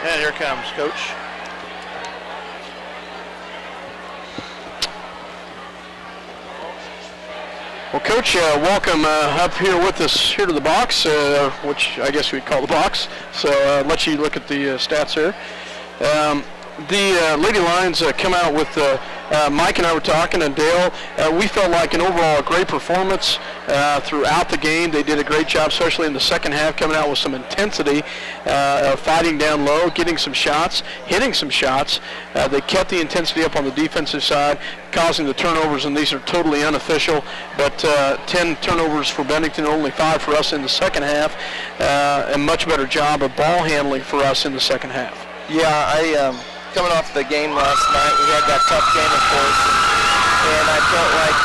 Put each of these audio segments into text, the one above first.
And here comes Coach. Well, Coach, welcome up here with us here to the box, which I guess we'd call the box. So I'll let you look at the stats here. The Lady Lions come out with Mike and I were talking, and Dale. We felt like an overall great performance throughout the game. They did a great job, especially in the second half, coming out with some intensity, fighting down low, getting some shots, hitting some shots. They kept the intensity up on the defensive side, causing the turnovers, and these are totally unofficial, but 10 turnovers for Bennington, only 5 for us in the second half. A much better job of ball handling for us in the second half. Yeah, coming off the game last night, we had that tough game, of course, and I felt like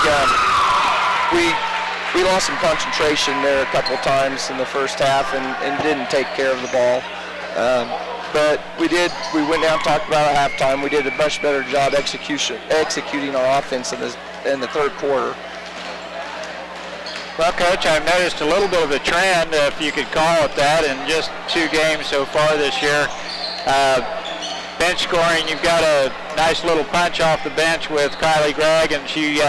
we lost some concentration there a couple times in the first half and didn't take care of the ball. But we went down and talked about it at halftime. We did a much better job executing our offense in the third quarter. Well, Coach, I've noticed a little bit of a trend, if you could call it that, in just 2 games so far this year. Bench scoring, you've got a nice little punch off the bench with Kylie Gregg, and she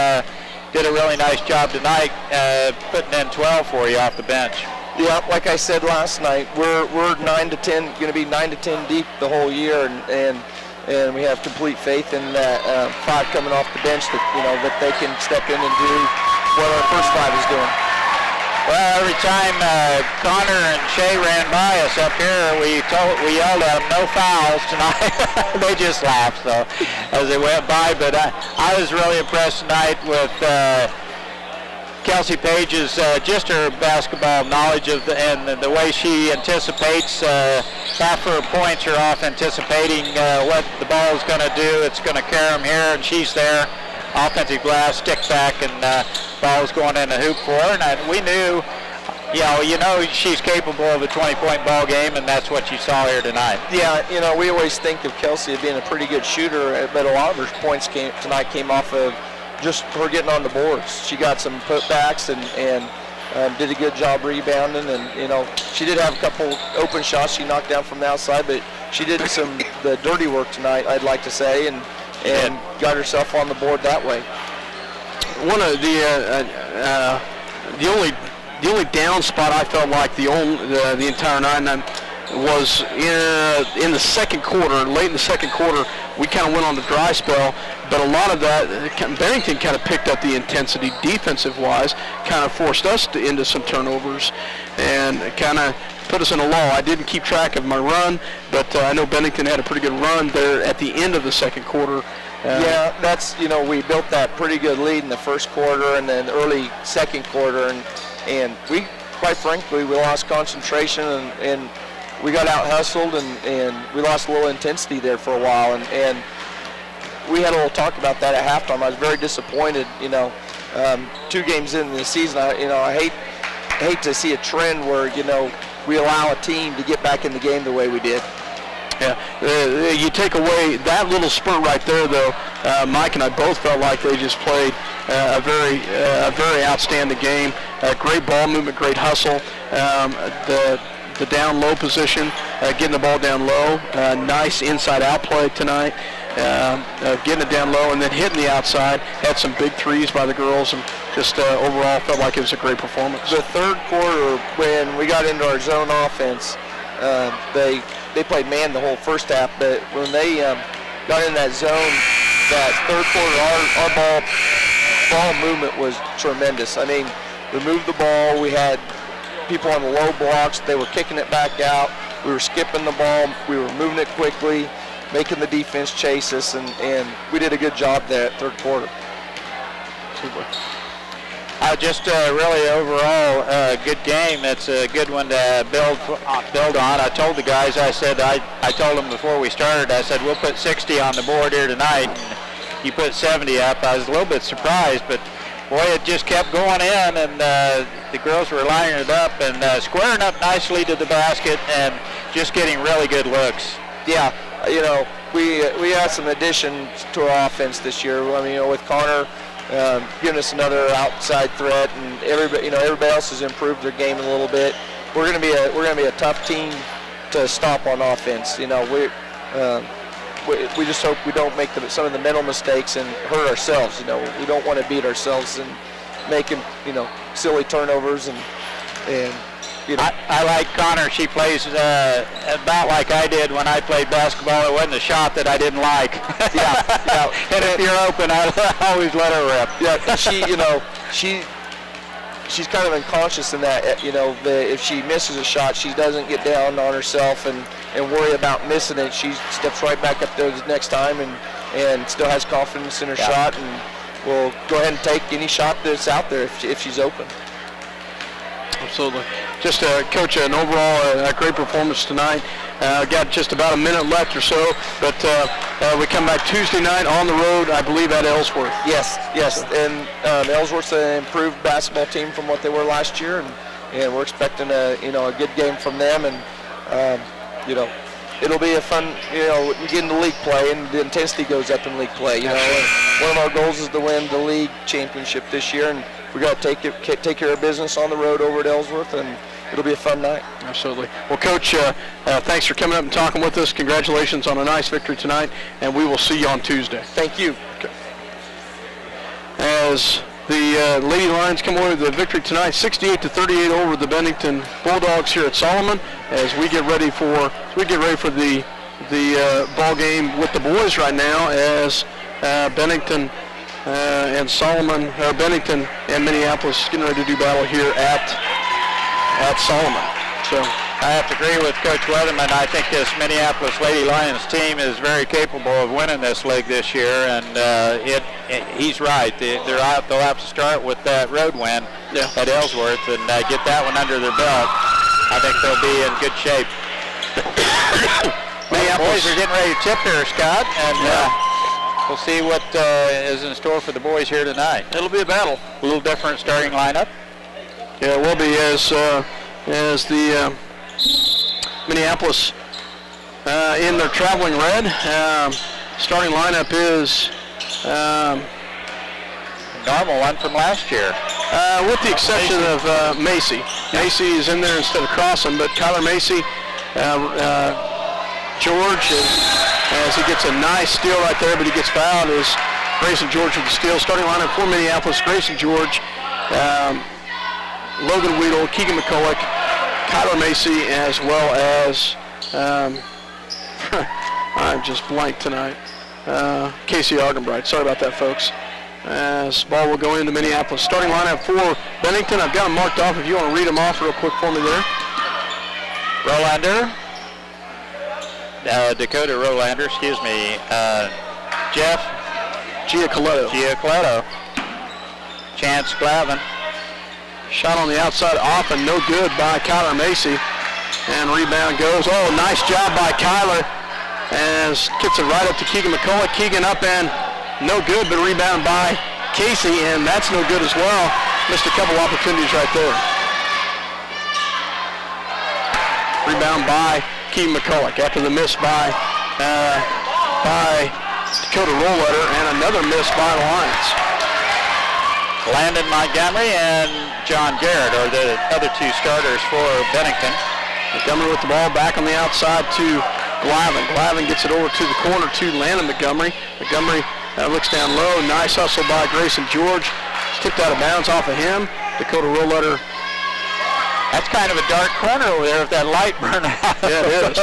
did a really nice job tonight putting in 12 for you off the bench. Yeah, like I said last night, we're 9 to 10, going to be 9 to 10 deep the whole year, and we have complete faith in that 5 coming off the bench that they can step in and do what our first 5 is doing. Well, every time Connor and Shay ran by us up here, we yelled at them, "No fouls tonight." They just laughed, though, as they went by. But I was really impressed tonight with Kelsey Page's just her basketball knowledge and the way she anticipates. Half her points are off anticipating what the ball is going to do. It's going to carry them here, and she's there. Offensive glass, stick back, and ball's going in the hoop for her. And we knew, you know she's capable of a 20-point ball game, and that's what you saw here tonight. Yeah, we always think of Kelsey as being a pretty good shooter, but a lot of her points tonight came off of just her getting on the boards. She got some putbacks and did a good job rebounding, and she did have a couple open shots she knocked down from the outside, but she did the dirty work tonight, I'd like to say, and got herself on the board that way. One of the only down spot I felt like the entire night was in the second quarter. Late in the second quarter, we kind of went on the dry spell, but a lot of that, Bennington kind of picked up the intensity defensive-wise, kind of forced us into some turnovers, and kind of put us in a lull. I didn't keep track of my run, but I know Bennington had a pretty good run there at the end of the second quarter. Yeah, that's, we built that pretty good lead in the first quarter and then early second quarter, and we, quite frankly, we lost concentration and we got out-hustled and we lost a little intensity there for a while, and we had a little talk about that at halftime. I was very disappointed, 2 games into the season. I hate to see a trend where, we allow a team to get back in the game the way we did. Yeah, you take away that little spurt right there, though. Mike and I both felt like they just played a very outstanding game. Great ball movement, great hustle. The down low position, getting the ball down low. Nice inside-out play tonight. Getting it down low and then hitting the outside. Had some big threes by the girls, and just overall felt like it was a great performance. The third quarter, when we got into our zone offense, they played man the whole first half, but when they got in that zone, that third quarter, our ball movement was tremendous. I mean, we moved the ball. We had people on the low blocks. They were kicking it back out. We were skipping the ball. We were moving it quickly, making the defense chase us, and we did a good job that third quarter. Super. Just really overall good game. It's a good one to build on. I told the guys, I told them before we started, I said, we'll put 60 on the board here tonight. And you put 70 up. I was a little bit surprised, but boy, it just kept going in, and the girls were lining it up and squaring up nicely to the basket and just getting really good looks. Yeah, we had some additions to our offense this year. I mean, with Connor giving us another outside threat, and everybody else has improved their game a little bit. We're going to be a tough team to stop on offense. You know, we just hope we don't make some of the mental mistakes and hurt ourselves. You know, we don't want to beat ourselves and making, you know, silly turnovers and you know. I like Connor. She plays about like I did when I played basketball. It wasn't a shot that I didn't like. Yeah. And if you're open, I always let her rip. Yeah, she, you know, she's kind of unconscious in that, you know, if she misses a shot, she doesn't get down on herself and worry about missing it. She steps right back up there the next time and still has confidence in her shot, and will go ahead and take any shot that's out there if she's open. Absolutely. Just, Coach, an overall great performance tonight. Got just about a minute left or so, but we come back Tuesday night on the road, I believe, at Ellsworth. Yes. And Ellsworth's an improved basketball team from what they were last year, and we're expecting a good game from them, and you know, it'll be a fun, you know, we get into league play and the intensity goes up in league play. You know, and one of our goals is to win the league championship this year, and we got to take care of business on the road over at Ellsworth, and it'll be a fun night. Absolutely. Well, Coach, thanks for coming up and talking with us. Congratulations on a nice victory tonight, and we will see you on Tuesday. Thank you. Okay. As the Lady Lions come away with the victory tonight, 68-38 over the Bennington Bulldogs here at Solomon. As we get ready for the ball game with the boys right now, as Bennington and Solomon, Bennington and Minneapolis getting ready to do battle here at Solomon. So I have to agree with Coach Weatherman. I think this Minneapolis Lady Lions team is very capable of winning this league this year, and he's right. They'll have to start with that road win at Ellsworth and get that one under their belt. I think they'll be in good shape. Minneapolis boys are getting ready to tip here, Scott, and we'll see what is in store for the boys here tonight. it'll be a battle. A little different starting lineup. Yeah, it will be as the Minneapolis in their traveling red. Starting lineup is Normal one from last year. with the exception of Macy. Macy is in there instead of Crossan, but Kyler Macy, George, as he gets a nice steal right there, but he gets fouled, is Grayson George with the steal. Starting lineup for Minneapolis: Grayson George, Logan Weedle, Keegan McCulloch, Kyler Macy, as well as I'm just blank tonight. Casey Augenbright. Sorry about that, folks. As ball will go into Minneapolis. Starting lineup for Bennington. I've got them marked off. If you want to read them off real quick for me there. Rolander, Dakota Rolander, Jeff Giacoletto, Chance Glavin. Shot on the outside off and no good by Kyler Macy. And rebound goes. Oh, nice job by Kyler. As gets it right up to Keegan McCulloch. Keegan up and no good, but rebound by Casey, and that's no good as well. Missed a couple opportunities right there. Rebound by Keegan McCulloch after the miss by Dakota Rollletter, and another miss by the Lions. Landon Montgomery and John Garrett are the other two starters for Bennington. Montgomery with the ball back on the outside to Glavin. Glavin gets it over to the corner to Landon Montgomery. Montgomery looks down low. Nice hustle by Grayson George. It's tipped out of bounds off of him. Dakota Rollletter. That's kind of a dark corner over there if that light burned out. Yeah, it is.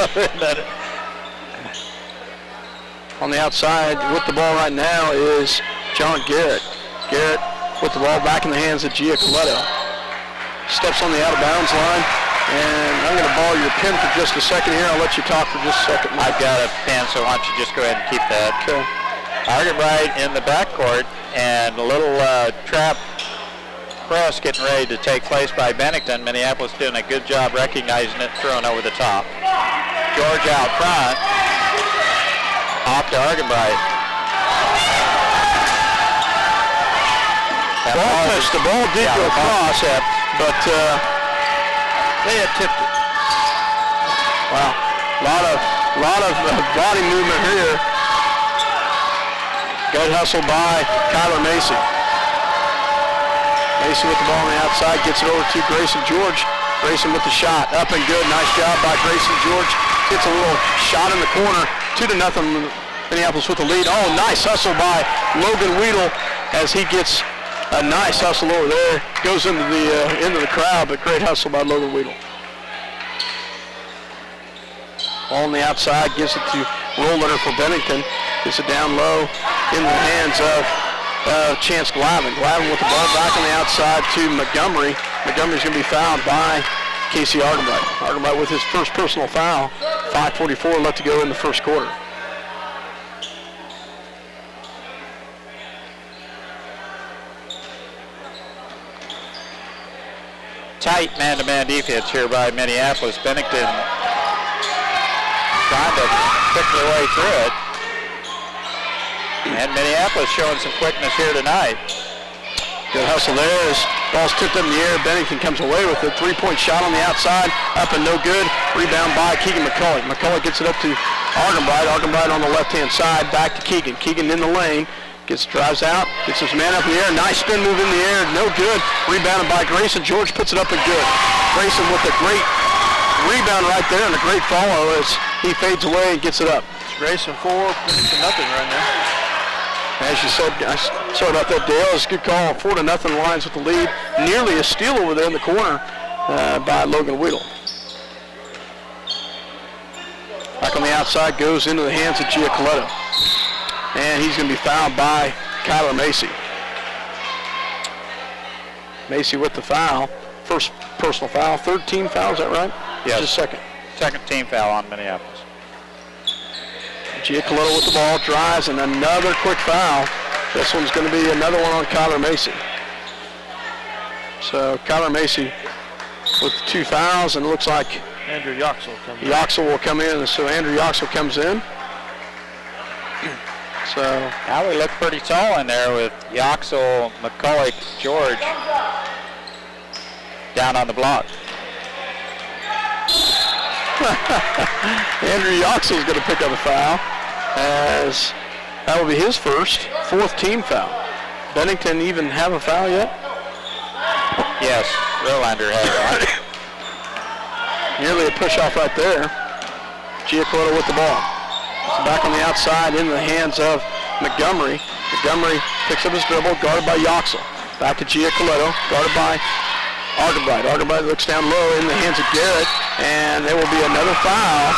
On the outside with the ball right now is John Garrett. Garrett with the ball back in the hands of Giacoletto. Steps on the out-of-bounds line. And I'm going to borrow your pen for just a second here. I'll let you talk for just a second. I've got a pen, so why don't you just go ahead and keep that. Okay. Argenbright in the backcourt, and a little trap press getting ready to take place by Bennington. Minneapolis doing a good job recognizing it, throwing over the top. George out front. Off to Argenbright. The ball did go across, but they had tipped it. Wow, a lot of body movement here. Good hustle by Kyler Macy. Macy with the ball on the outside, gets it over to Grayson George. Grayson with the shot, up and good. Nice job by Grayson George. Gets a little shot in the corner. 2-0. Minneapolis with the lead. Oh, nice hustle by Logan Weedle as he gets a nice hustle over there. Goes into the crowd, but great hustle by Logan Weedle. Ball on the outside, gives it to Rollletter for Bennington. Gets it down low in the hands of Chance Glavin. Glavin with the ball back on the outside to Montgomery. Montgomery's going to be fouled by Casey Argenbright. Argenbright with his first personal foul. 5:44 left to go in the first quarter. Tight man-to-man defense here by Minneapolis. Bennington trying to pick their way through it. And Minneapolis showing some quickness here tonight. Good hustle there as ball's tipped up in the air. Bennington comes away with a three-point shot on the outside. Up and no good. Rebound by Keegan McCulloch. McCulloch gets it up to Argenbright. Argenbright on the left-hand side. Back to Keegan. Keegan in the lane. Drives out. Gets his man up in the air. Nice spin move in the air. No good. Rebounded by Grayson. George puts it up and good. Grayson with a great rebound right there and a great follow as he fades away and gets it up. It's Grayson 4, Bennington nothing right now. As you said, sorry about that, Dale. It's a good call. 4-0 Lions with the lead. Nearly a steal over there in the corner by Logan Weedle. Back on the outside, goes into the hands of Giacoletto. And he's going to be fouled by Kyler Macy. Macy with the foul. First personal foul. Third team foul, is that right? Yes. Just second. Second team foul on Minneapolis. Giacoletto with the ball, drives, and another quick foul. This one's going to be another one on Kyler Macy. So Kyler Macy with 2 fouls, and it looks like Andrew Yoxel comes in. Yoxel will come in, so Andrew Yoxel comes in. So now we look pretty tall in there with Yoxel, McCulloch, George down on the block. Andrew Yoxel is going to pick up a foul, as that will be his fourth team foul. Bennington even have a foul yet? Yes, Verlander has it. Nearly a push-off right there. Giacoletto with the ball. So back on the outside in the hands of Montgomery. Montgomery picks up his dribble, guarded by Yoxel. Back to Giacoletto, guarded by Argenbright. Argenbright looks down low in the hands of Garrett, and there will be another foul.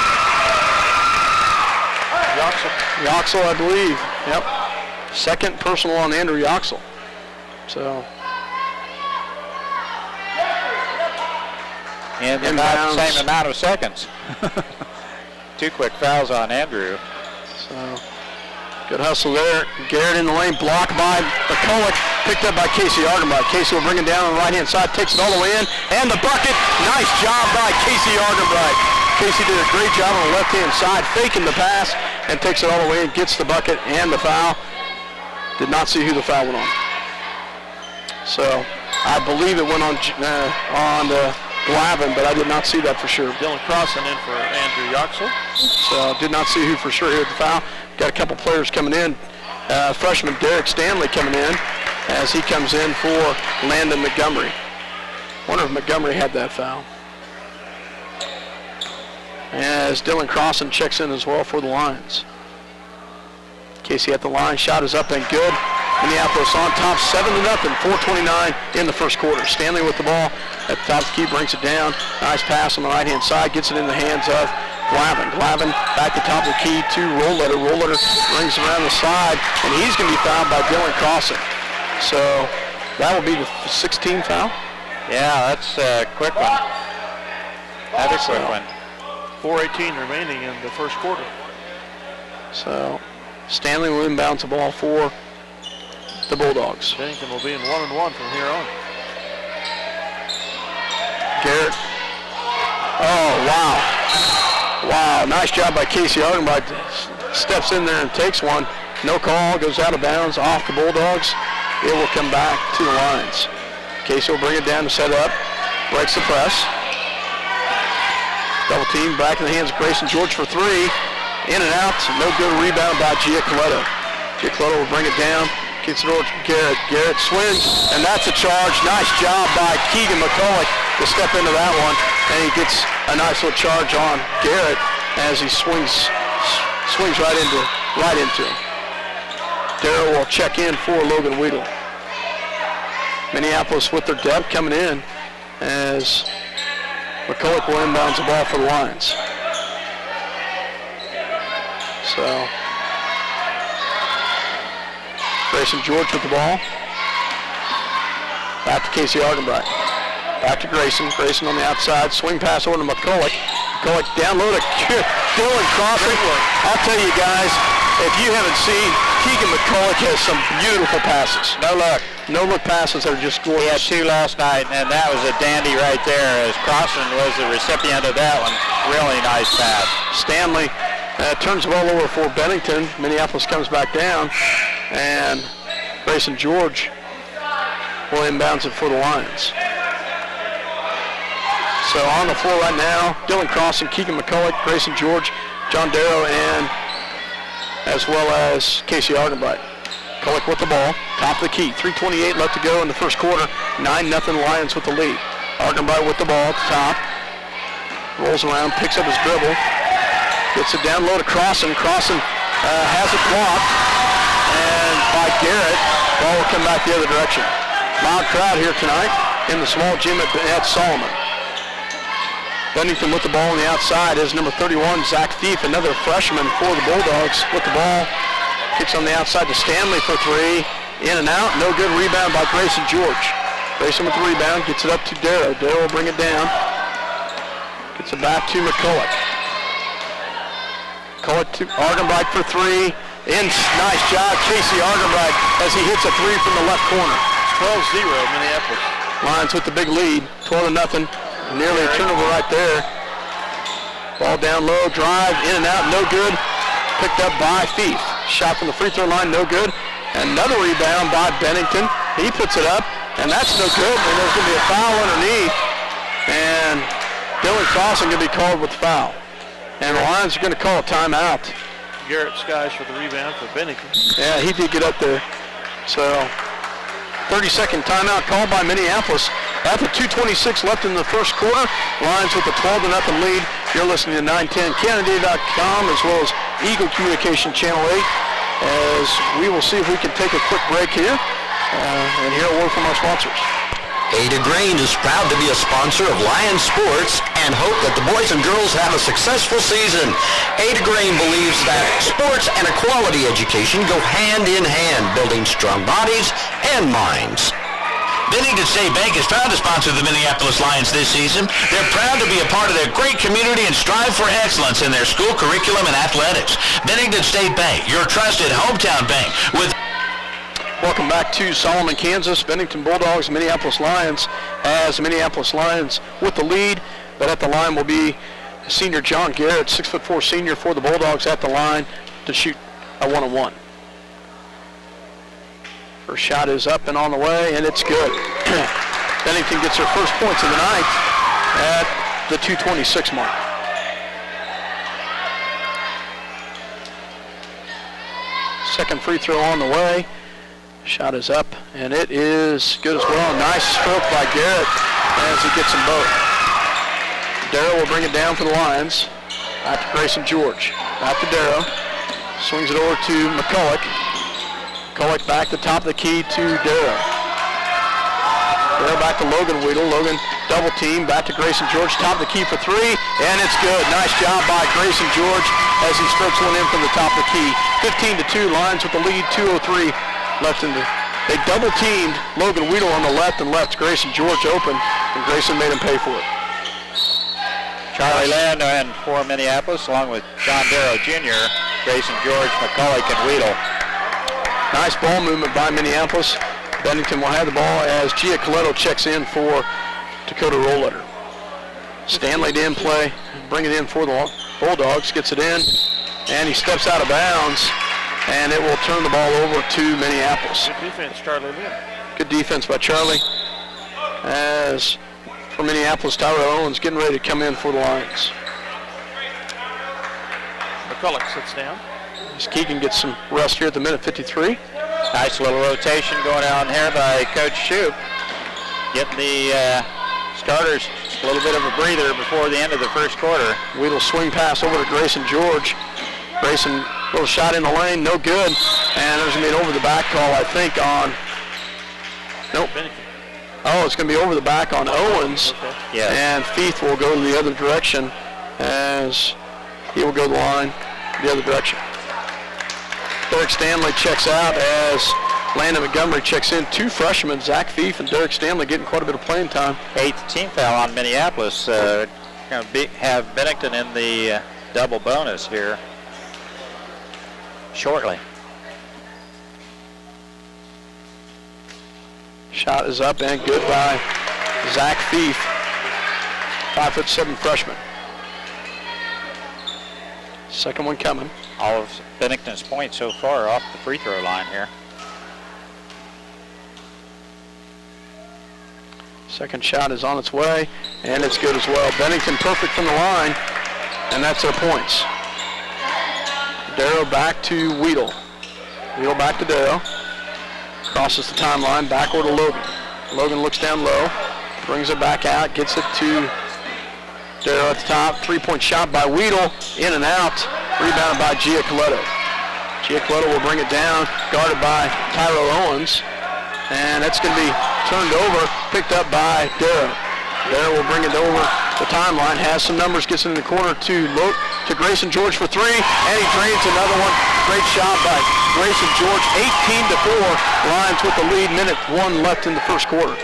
Yoxel, I believe. Yep. Second personal on Andrew Yoxel. So. And about the same amount of seconds. 2 quick fouls on Andrew. So, good hustle there. Garrett in the lane, blocked by McCulloch, picked up by Casey Argenbright. Casey will bring it down on the right-hand side, takes it all the way in, and the bucket. Nice job by Casey Argenbright. Casey did a great job on the left-hand side, faking the pass, and takes it all the way and gets the bucket and the foul. Did not see who the foul went on. So, I believe it went on Glavin, but I did not see that for sure. Dylan Crossan in for Andrew Yoxel. So did not see who for sure here at the foul. Got a couple players coming in. Freshman Derek Stanley coming in as he comes in for Landon Montgomery. Wonder if Montgomery had that foul. As Dylan Crossan checks in as well for the Lions. Casey at the line, shot is up and good. Minneapolis on top, 7-0, 4:29 in the first quarter. Stanley with the ball at the top of the key, brings it down. Nice pass on the right-hand side, gets it in the hands of Glavin. Glavin back to top of the key to Rollletter. Rollletter brings it around the side, and he's going to be fouled by Dylan Crossan. So that will be the 16th foul. Yeah, that's a quick one. That's a quick one. 4:18 remaining in the first quarter. So Stanley will inbound the ball for the Bulldogs. Bennington will be in 1-1 from here on. Garrett. Oh, wow. Wow, nice job by Casey Argenbright. Steps in there and takes one. No call, goes out of bounds, off the Bulldogs. It will come back to the Lions. Casey will bring it down to set up. Breaks the press. Double team, back in the hands of Grayson George for 3. In and out, no good rebound by Giacoletto. Giacoletto will bring it down Gets it over to Garrett. Garrett swings, and that's a charge. Nice job by Keegan McCulloch to step into that one, and he gets a nice little charge on Garrett as he swings right into him. Darrow will check in for Logan Weedle. Minneapolis with their depth coming in as McCulloch will inbounds the ball for the Lions. So Grayson George with the ball. Back to Casey Argenbright. Back to Grayson. Grayson on the outside. Swing pass over to McCulloch. McCulloch down low to Dylan Crossing. I'll tell you guys, if you haven't seen, Keegan McCulloch has some beautiful passes. No look passes that are just gorgeous. He had 2 last night, and that was a dandy right there as Crossing was the recipient of that one. Really nice pass. Stanley turns the ball over for Bennington. Minneapolis comes back down, and Grayson George will inbounds it for the Lions. So on the floor right now, Dylan Crossing, Keegan McCulloch, Grayson George, John Darrow, and as well as Casey Argenbright. McCulloch with the ball, top of the key, 3:28 left to go in the first quarter, 9-0 Lions with the lead. Argenbright with the ball at the top, rolls around, picks up his dribble, gets it down low to Crossing. Crossing has it blocked, and by Garrett, ball will come back the other direction. Loud crowd here tonight in the small gym at Solomon. Bennington with the ball on the outside is number 31, Zach Thief, another freshman for the Bulldogs with the ball. Kicks on the outside to Stanley for 3. In and out, no good. Rebound by Grayson George. Grayson with the rebound, gets it up to Darrow. Darrow will bring it down. Gets it back to McCulloch. McCulloch to Argenbright for 3. Nice job, Casey Argenbright, as he hits a 3 from the left corner. 12-0 Minneapolis. Lions with the big lead, 12-0. Nearly a turnover right there. Ball down low, drive, in and out, no good. Picked up by Thief. Shot from the free throw line, no good. Another rebound by Bennington. He puts it up, and that's no good. And there's going to be a foul underneath. And Dylan Crossing going to be called with the foul. And the Lions are going to call a timeout. Garrett Skies for the rebound for Bennington. Yeah, he did get up there. So 30-second timeout called by Minneapolis. After 2:26 left in the first quarter, Lions with a 12-0 lead. You're listening to 910canada.com as well as Eagle Communication Channel 8. As we will see if we can take a quick break here and hear a word from our sponsors. Ada Grain is proud to be a sponsor of Lions Sports and hope that the boys and girls have a successful season. Ada Grain believes that sports and a quality education go hand in hand, building strong bodies and minds. Bennington State Bank is proud to sponsor the Minneapolis Lions this season. They're proud to be a part of their great community and strive for excellence in their school curriculum and athletics. Bennington State Bank, your trusted hometown bank. Welcome back to Solomon, Kansas. Bennington Bulldogs, Minneapolis Lions, as Minneapolis Lions with the lead. But at the line will be senior John Garrett, 6'4" senior for the Bulldogs at the line to shoot a 1-on-1. First shot is up and on the way, and it's good. Bennington gets their first points of the night at the 2:26 mark. Second free throw on the way. Shot is up, and it is good as well. Nice stroke by Garrett as he gets them both. Darrow will bring it down for the Lions. Back to Grayson George. Back to Darrow. Swings it over to McCulloch. McCulloch back to top of the key to Darrow. Darrow back to Logan Weedle. Logan double team. Back to Grayson George. Top of the key for 3, and it's good. Nice job by Grayson George as he strokes one in from the top of the key. 15-2, Lions with the lead. 2:03 left in the. They double teamed Logan Weedle on the left and left Grayson George open, and Grayson made him pay for it. Charlie Land and for Minneapolis, along with John Darrow Jr., Grayson George, McCulloch, and Weedle. Nice ball movement by Minneapolis. Bennington will have the ball as Gia Coletto checks in for Dakota Rollletter. Stanley to in play, bring it in for the Bulldogs, gets it in, and he steps out of bounds, and it will turn the ball over to Minneapolis. Good defense, Charlie Lynn. Good defense by Charlie. As for Minneapolis, Tyler Owens getting ready to come in for the Lions. McCulloch sits down. As Keegan gets some rest here at the minute 53. Nice little rotation going on here by Coach Shoup. Getting the starters a little bit of a breather before the end of the first quarter. Weedle swing pass over to Grayson George. Grayson, little shot in the lane, no good. And there's going to be an over the back call, I think, on... Nope. Oh, it's going to be over the back on Owens. Okay. Yes. And Feith will go to the other direction as he will go the line the other direction. Derek Stanley checks out as Landon Montgomery checks in. 2 freshmen, Zach Feith and Derek Stanley, getting quite a bit of playing time. 8th team foul on Minneapolis. Have Bennington in the double bonus here shortly. Shot is up and good by Zach Feith, 5'7" freshman. Second one coming. All of Bennington's points so far off the free throw line here. Second shot is on its way, and it's good as well. Bennington perfect from the line, and that's their points. Darrow back to Weedle. Weedle back to Darrow. Crosses the timeline, backward to Logan. Logan looks down low, brings it back out, gets it to Darrow at the top. 3-point shot by Weedle, in and out. Rebounded by Giacoletto. Giacoletto will bring it down, guarded by Tyrell Owens. And that's going to be turned over, picked up by Darrow. Darrow will bring it over the timeline, has some numbers, gets it in the corner to Grayson George for 3, and he drains another one. Great shot by Grayson George, 18-4. Lions with the lead, minute 1 left in the first quarter.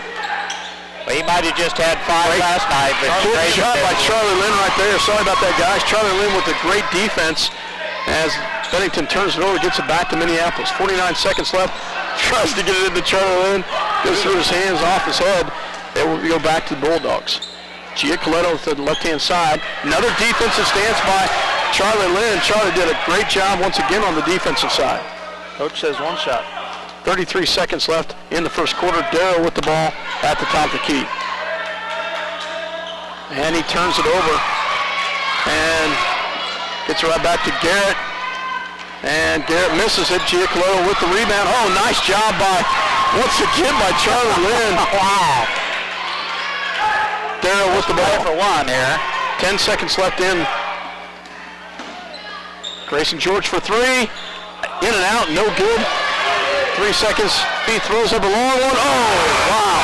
Well, he might have just had 5 last night, but Good shot by Charlie Lynn right there. Sorry about that, guys. Charlie Lynn with a great defense as Bennington turns it over, gets it back to Minneapolis. 49 seconds left. Tries to get it into Charlie Lynn. Goes through his hands, off his head. It will go back to the Bulldogs. Giacoletto to the left-hand side. Another defensive stance by Charlie Lynn. Charlie did a great job once again on the defensive side. Coach says 1 shot. 33 seconds left in the first quarter. Darrow with the ball at the top of the key. And he turns it over and gets it right back to Garrett. And Garrett misses it. Giacoletto with the rebound. Oh, nice job once again by Charlie Lynn. Wow. Darrow with the ball for 1 here. 10 seconds left in. Grayson George for 3. In and out, no good. 3 seconds. He throws up a long one. Oh, wow.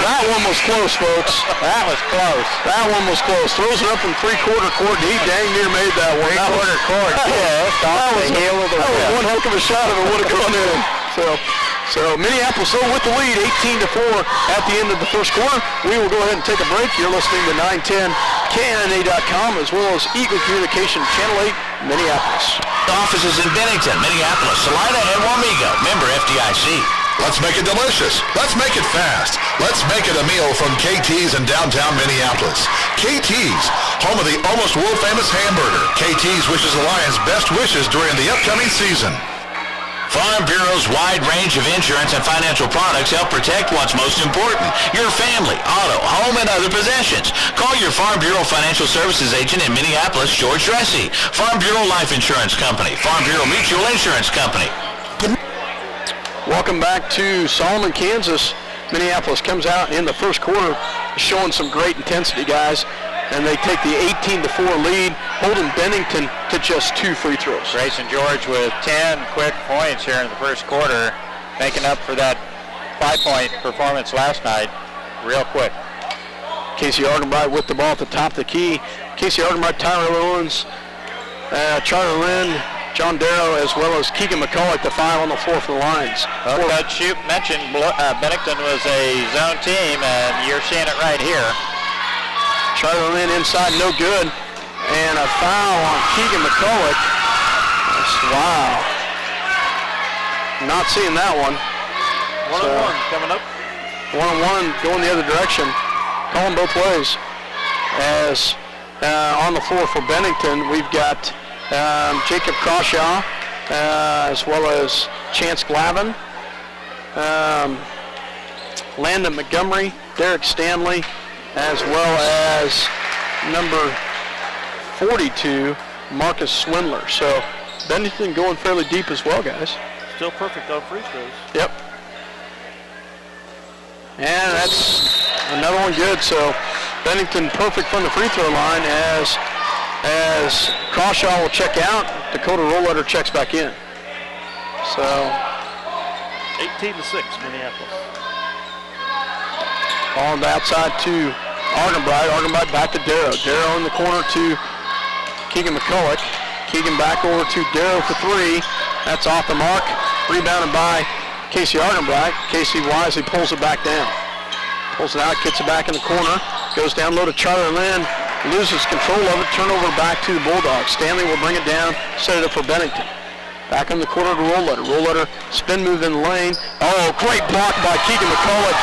That one was close, folks. That was close. That one was close. Throws it up from three-quarter court. He dang near made that one. Three-quarter court. Yeah, that was one heck of a shot if it would have gone in. So Minneapolis still with the lead, 18-4 at the end of the first quarter. We will go ahead and take a break. You're listening to 910 KNA.com as well as Eagle Communication Channel 8, Minneapolis. Offices in Bennington, Minneapolis, Salina, and Wamego. Member FDIC. Let's make it delicious. Let's make it fast. Let's make it a meal from KT's in downtown Minneapolis. KT's, home of the almost world-famous hamburger. KT's wishes the Lions best wishes during the upcoming season. Farm Bureau's wide range of insurance and financial products help protect what's most important, your family, auto, home, and other possessions. Call your Farm Bureau Financial Services agent in Minneapolis, George Dressy. Farm Bureau Life Insurance Company. Farm Bureau Mutual Insurance Company. Welcome back to Solomon, Kansas. Minneapolis comes out in the first quarter showing some great intensity, guys. And they take the 18-4 lead, holding Bennington to just 2 free throws. Grayson George with 10 quick points here in the first quarter, making up for that 5-point performance last night real quick. Casey Argenbright with the ball at the top of the key. Casey Argenbright, Tyler Owens, Charlie Lynn, John Darrow, as well as Keegan McCullough at the 5 on the floor for the Lions. Well, Coach Shoup mentioned Bennington was a zone team, and you're seeing it right here. Charlie Lynn inside, no good. And a foul on Keegan McCullough. Wow. Not seeing that one. 1-on-1 coming up. 1-on-1 going the other direction. Calling both ways. As on the floor for Bennington, we've got Jacob Crawshaw, as well as Chance Glavin, Landon Montgomery, Derek Stanley, as well as number 42, Marcus Swindler. So Bennington going fairly deep as well, guys. Still perfect on free throws. Yep. And that's another one good. So Bennington perfect from the free throw line as Crawshaw will check out. Dakota Rollletter checks back in. So 18-6, Minneapolis. on the outside to Argenbright. Argenbright back to Darrow. Darrow in the corner to Keegan McCulloch. Keegan back over to Darrow for three. That's off the mark. Rebounded by Casey Argenbright. Casey wisely pulls it back down. Pulls it out, gets it back in the corner. Goes down low to Charlie Lynn. Loses control of it. Turnover back to the Bulldogs. Stanley will bring it down. Set it up for Bennington. Back in the corner to Rollletter. Rollletter spin move in the lane. Oh, great block by Keegan McCulloch.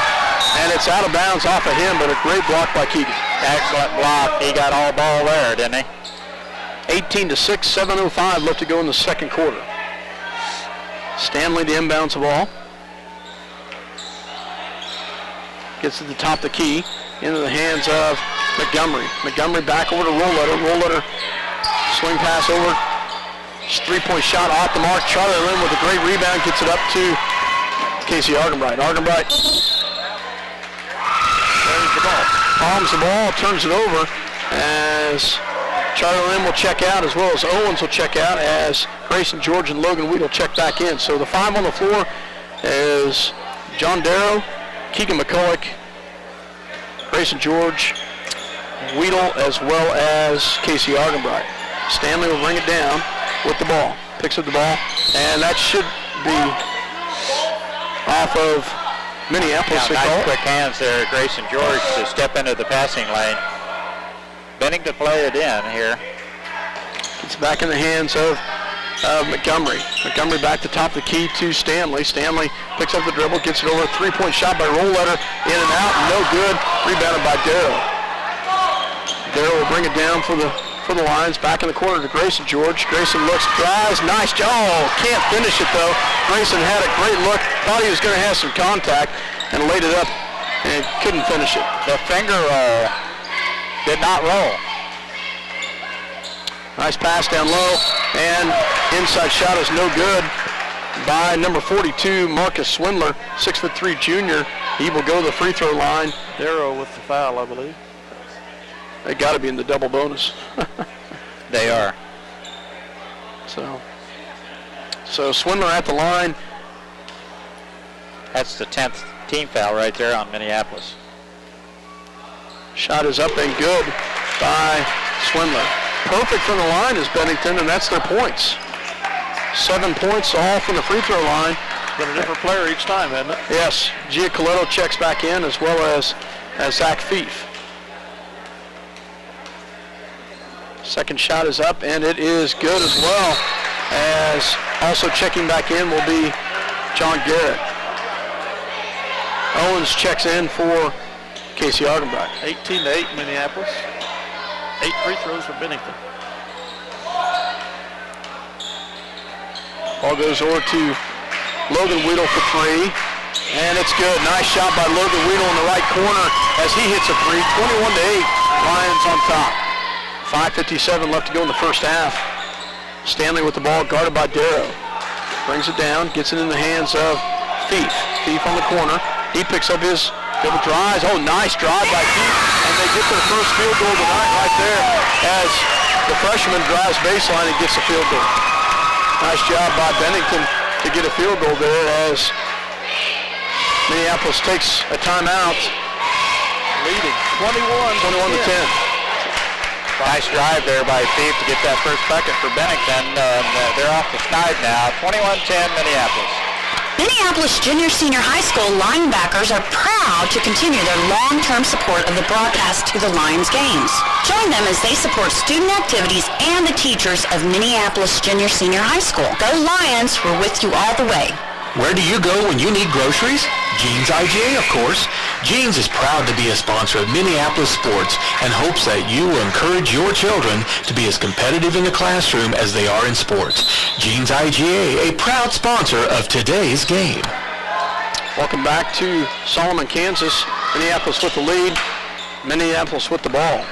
And it's out of bounds off of him, but a great block by Keegan. Excellent block. He got all ball there, didn't he? 18-6, 7:05 left to go in the second quarter. Stanley the inbounds the ball. Gets to the top of the key. Into the hands of Montgomery. Montgomery back over to Rollletter. Rollletter swing pass over. Three-point shot off the mark. Charlie Lynn with a great rebound. Gets it up to Casey Argenbright. Argenbright palms the ball, turns it over as Charlie Lynn will check out, as well as Owens will check out, as Grayson George and Logan Weedle check back in. So the five on the floor is John Darrow, Keegan McCulloch, Grayson George, Weedle, as well as Casey Argenbright. Stanley will bring it down with the ball. Picks up the ball, and that should be off of Minneapolis. Yeah, nice quick hands there, Grayson George, to step into the passing lane. Bennington play it in here. It's back in the hands of Montgomery. Montgomery back to top of the key to Stanley. Stanley picks up the dribble, gets it over. A three-point shot by Rollletter. In and out, no good. Rebounded by Darrow. Darrow will bring it down for the Lions. Back in the corner to Grayson George. Grayson looks, drives, nice job. Oh, can't finish it though. Grayson had a great look. Thought he was going to have some contact and laid it up and couldn't finish it. The finger roll did not roll. Nice pass down low, and inside shot is no good by number 42, Marcus Swindler, 6'3" junior. He will go to the free throw line. Darrow with the foul, I believe. They got to be in the double bonus. They are. So Swindler at the line. That's the 10th team foul right there on Minneapolis. Shot is up and good by Swindler. Perfect from the line is Bennington, and that's their points. 7 points all from the free throw line. Been a different player each time, hasn't it? Yes, Giacoletto checks back in, as well as Zach Fief. Second shot is up, and it is good as well. As also checking back in will be John Garrett. Owens checks in for Casey Argenbright. 18-8 Minneapolis. 8 free throws for Bennington. Ball goes over to Logan Weedle for three, and it's good. Nice shot by Logan Weedle in the right corner as he hits a three. 21-8, Lions on top. 5:57 left to go in the first half. Stanley with the ball, guarded by Darrow. Brings it down, gets it in the hands of Fief. Fief on the corner. He picks up his double drives. Oh, nice drive by Fief. And they get their first field goal tonight right there as the freshman drives baseline and gets a field goal. Nice job by Bennington to get a field goal there as Minneapolis takes a timeout. Leading 21 to 10. Nice drive there by Fief to get that first bucket for Bennington. They're off the snide now. 21-10 Minneapolis. Minneapolis Junior Senior High School linebackers are proud to continue their long-term support of the broadcast to the Lions games. Join them as they support student activities and the teachers of Minneapolis Junior Senior High School. Go Lions, we're with you all the way. Where do you go when you need groceries? Jeans IGA, of course. Jeans is proud to be a sponsor of Minneapolis sports and hopes that you will encourage your children to be as competitive in the classroom as they are in sports. Jeans IGA, a proud sponsor of today's game. Welcome back to Solomon, Kansas. Minneapolis with the lead. Minneapolis with the ball.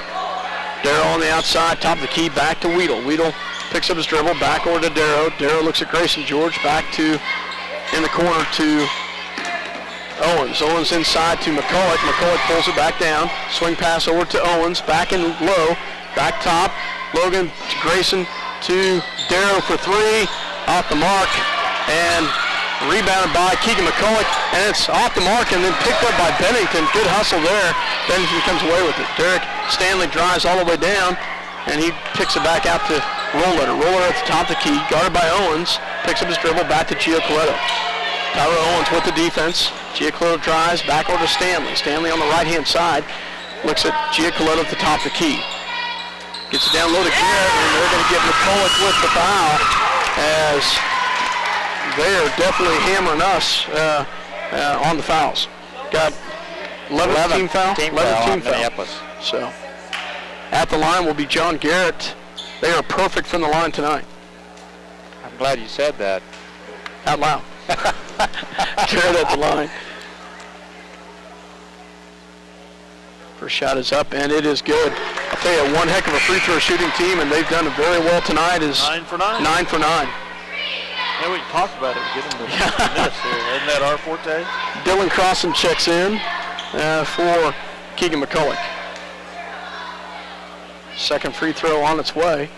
Darrow on the outside, top of the key, back to Weedle. Weedle picks up his dribble, back over to Darrow. Darrow looks at Grayson George, back to in the corner to Owens. Owens inside to McCulloch. McCulloch pulls it back down. Swing pass over to Owens. Back in low. Back top. Logan to Grayson to Darrow for three. Off the mark. And rebounded by Keegan McCulloch. And it's off the mark and then picked up by Bennington. Good hustle there. Bennington comes away with it. Derek Stanley drives all the way down. And he picks it back out to Roller. Roller at the top of the key. Guarded by Owens. Picks up his dribble back to Giacoletto. Tyler Owens with the defense. Giacoletto drives back over to Stanley. Stanley on the right-hand side. Looks at Giacoletto at the top of the key. Gets it down low to Garrett, and they're going to get McCulloch with the foul as they are definitely hammering us on the fouls. Got 11 team foul? Team 11 foul team on foul. Minneapolis. So at the line will be John Garrett. They are perfect from the line tonight. I'm glad you said that. Out loud. Garrett at the line. First shot is up, and it is good. I'll tell you, one heck of a free throw shooting team, and they've done it very well tonight. Is 9 for 9. 9 for 9. Yeah, we can talk about it. Get him to miss here. Isn't that our forte? Dylan Crossan checks in for Keegan McCulloch. Second free throw on its way.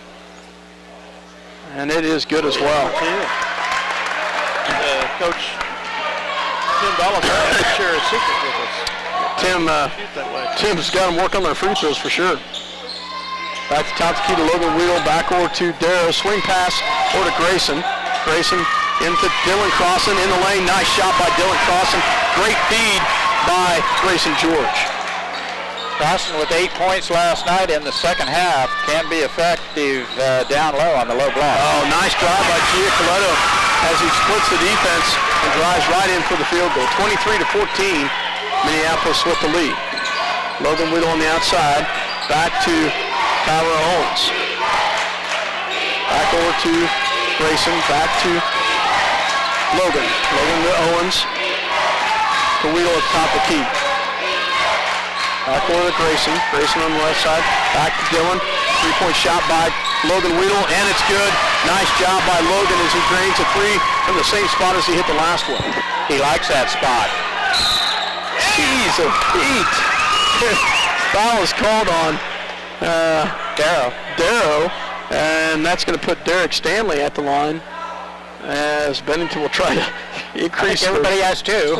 And it is good as well. Coach Tim Dolliver to share a secret with us. Tim's got them work on their free throws for sure. Back to top of the key to Logan Wheel, back over to Darrow. Swing pass over to Grayson. Grayson into Dylan Crossan in the lane. Nice shot by Dylan Crossan. Great feed by Grayson George. Crossan with 8 points last night in the second half can be effective down low on the low block. Oh, nice drive by Giacoletto as he splits the defense and drives right in for the field goal. 23-14. Minneapolis with the lead. Logan Whittle on the outside. Back to Tyler Owens. Back over to Grayson. Back to Logan. Logan to Owens. To Whittle at the top of the key. Back over to Grayson. Grayson on the left side. Back to Dylan. Three-point shot by Logan Whittle, and it's good. Nice job by Logan as he drains a three from the same spot as he hit the last one. He likes that spot. Jeez, a feet. Foul is called on Darrow, and that's going to put Derek Stanley at the line as Bennington will try to increase. Everybody has two.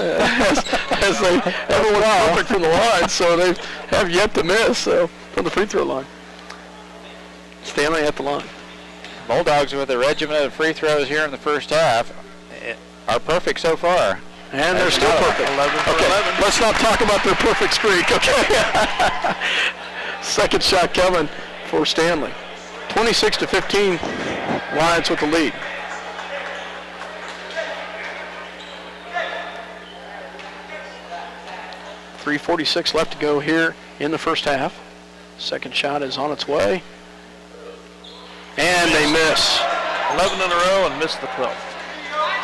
as they everyone's perfect from the line, so they have yet to miss from the free throw line. Stanley at the line. Bulldogs with a regiment of free throws here in the first half are perfect so far. And they're still perfect. 11 for 11. Let's not talk about their perfect streak, okay? Second shot coming for Stanley. 26-15, Lions with the lead. .346 left to go here in the first half. Second shot is on its way. And they miss. 11 in a row and missed the 12th.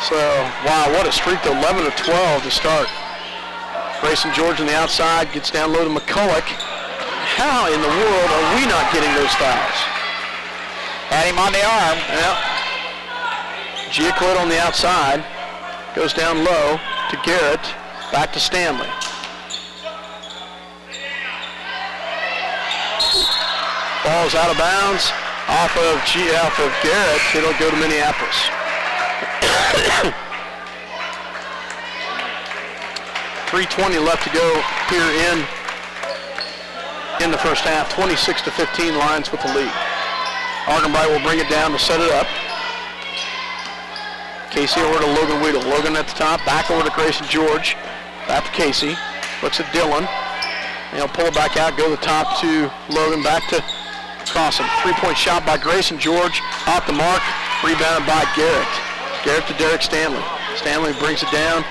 So, wow, what a streak to 11 of 12 to start. Grayson George on the outside, gets down low to McCulloch. How in the world are we not getting those fouls? Had him on the arm. Yeah. Giacoletto on the outside, goes down low to Garrett, back to Stanley. Ball's out of bounds, off of Garrett. It'll go to Minneapolis. .320 left to go here in the first half. 26-15, Lions with the lead. Argenbright will bring it down to set it up. Casey over to Logan Weedle. Logan at the top, back over to Grayson George. Back to Casey. Looks at Dylan. He'll pull it back out, go to the top to Logan, back to Crossan. Three-point shot by Grayson George. Off the mark, rebounded by Garrett. Garrett to Derek Stanley. Stanley brings it down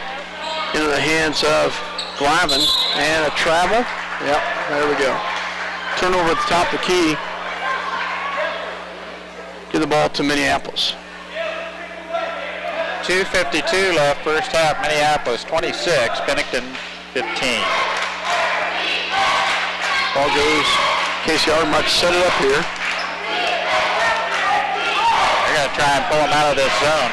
into the hands of Glavin. And a travel. Yep, there we go. Turnover at the top of the key. Give the ball to Minneapolis. 2:52 left, first half. Minneapolis 26, Bennington 15. Ball goes. Casey Argenbright set it up here. They're going to try and pull him out of this zone.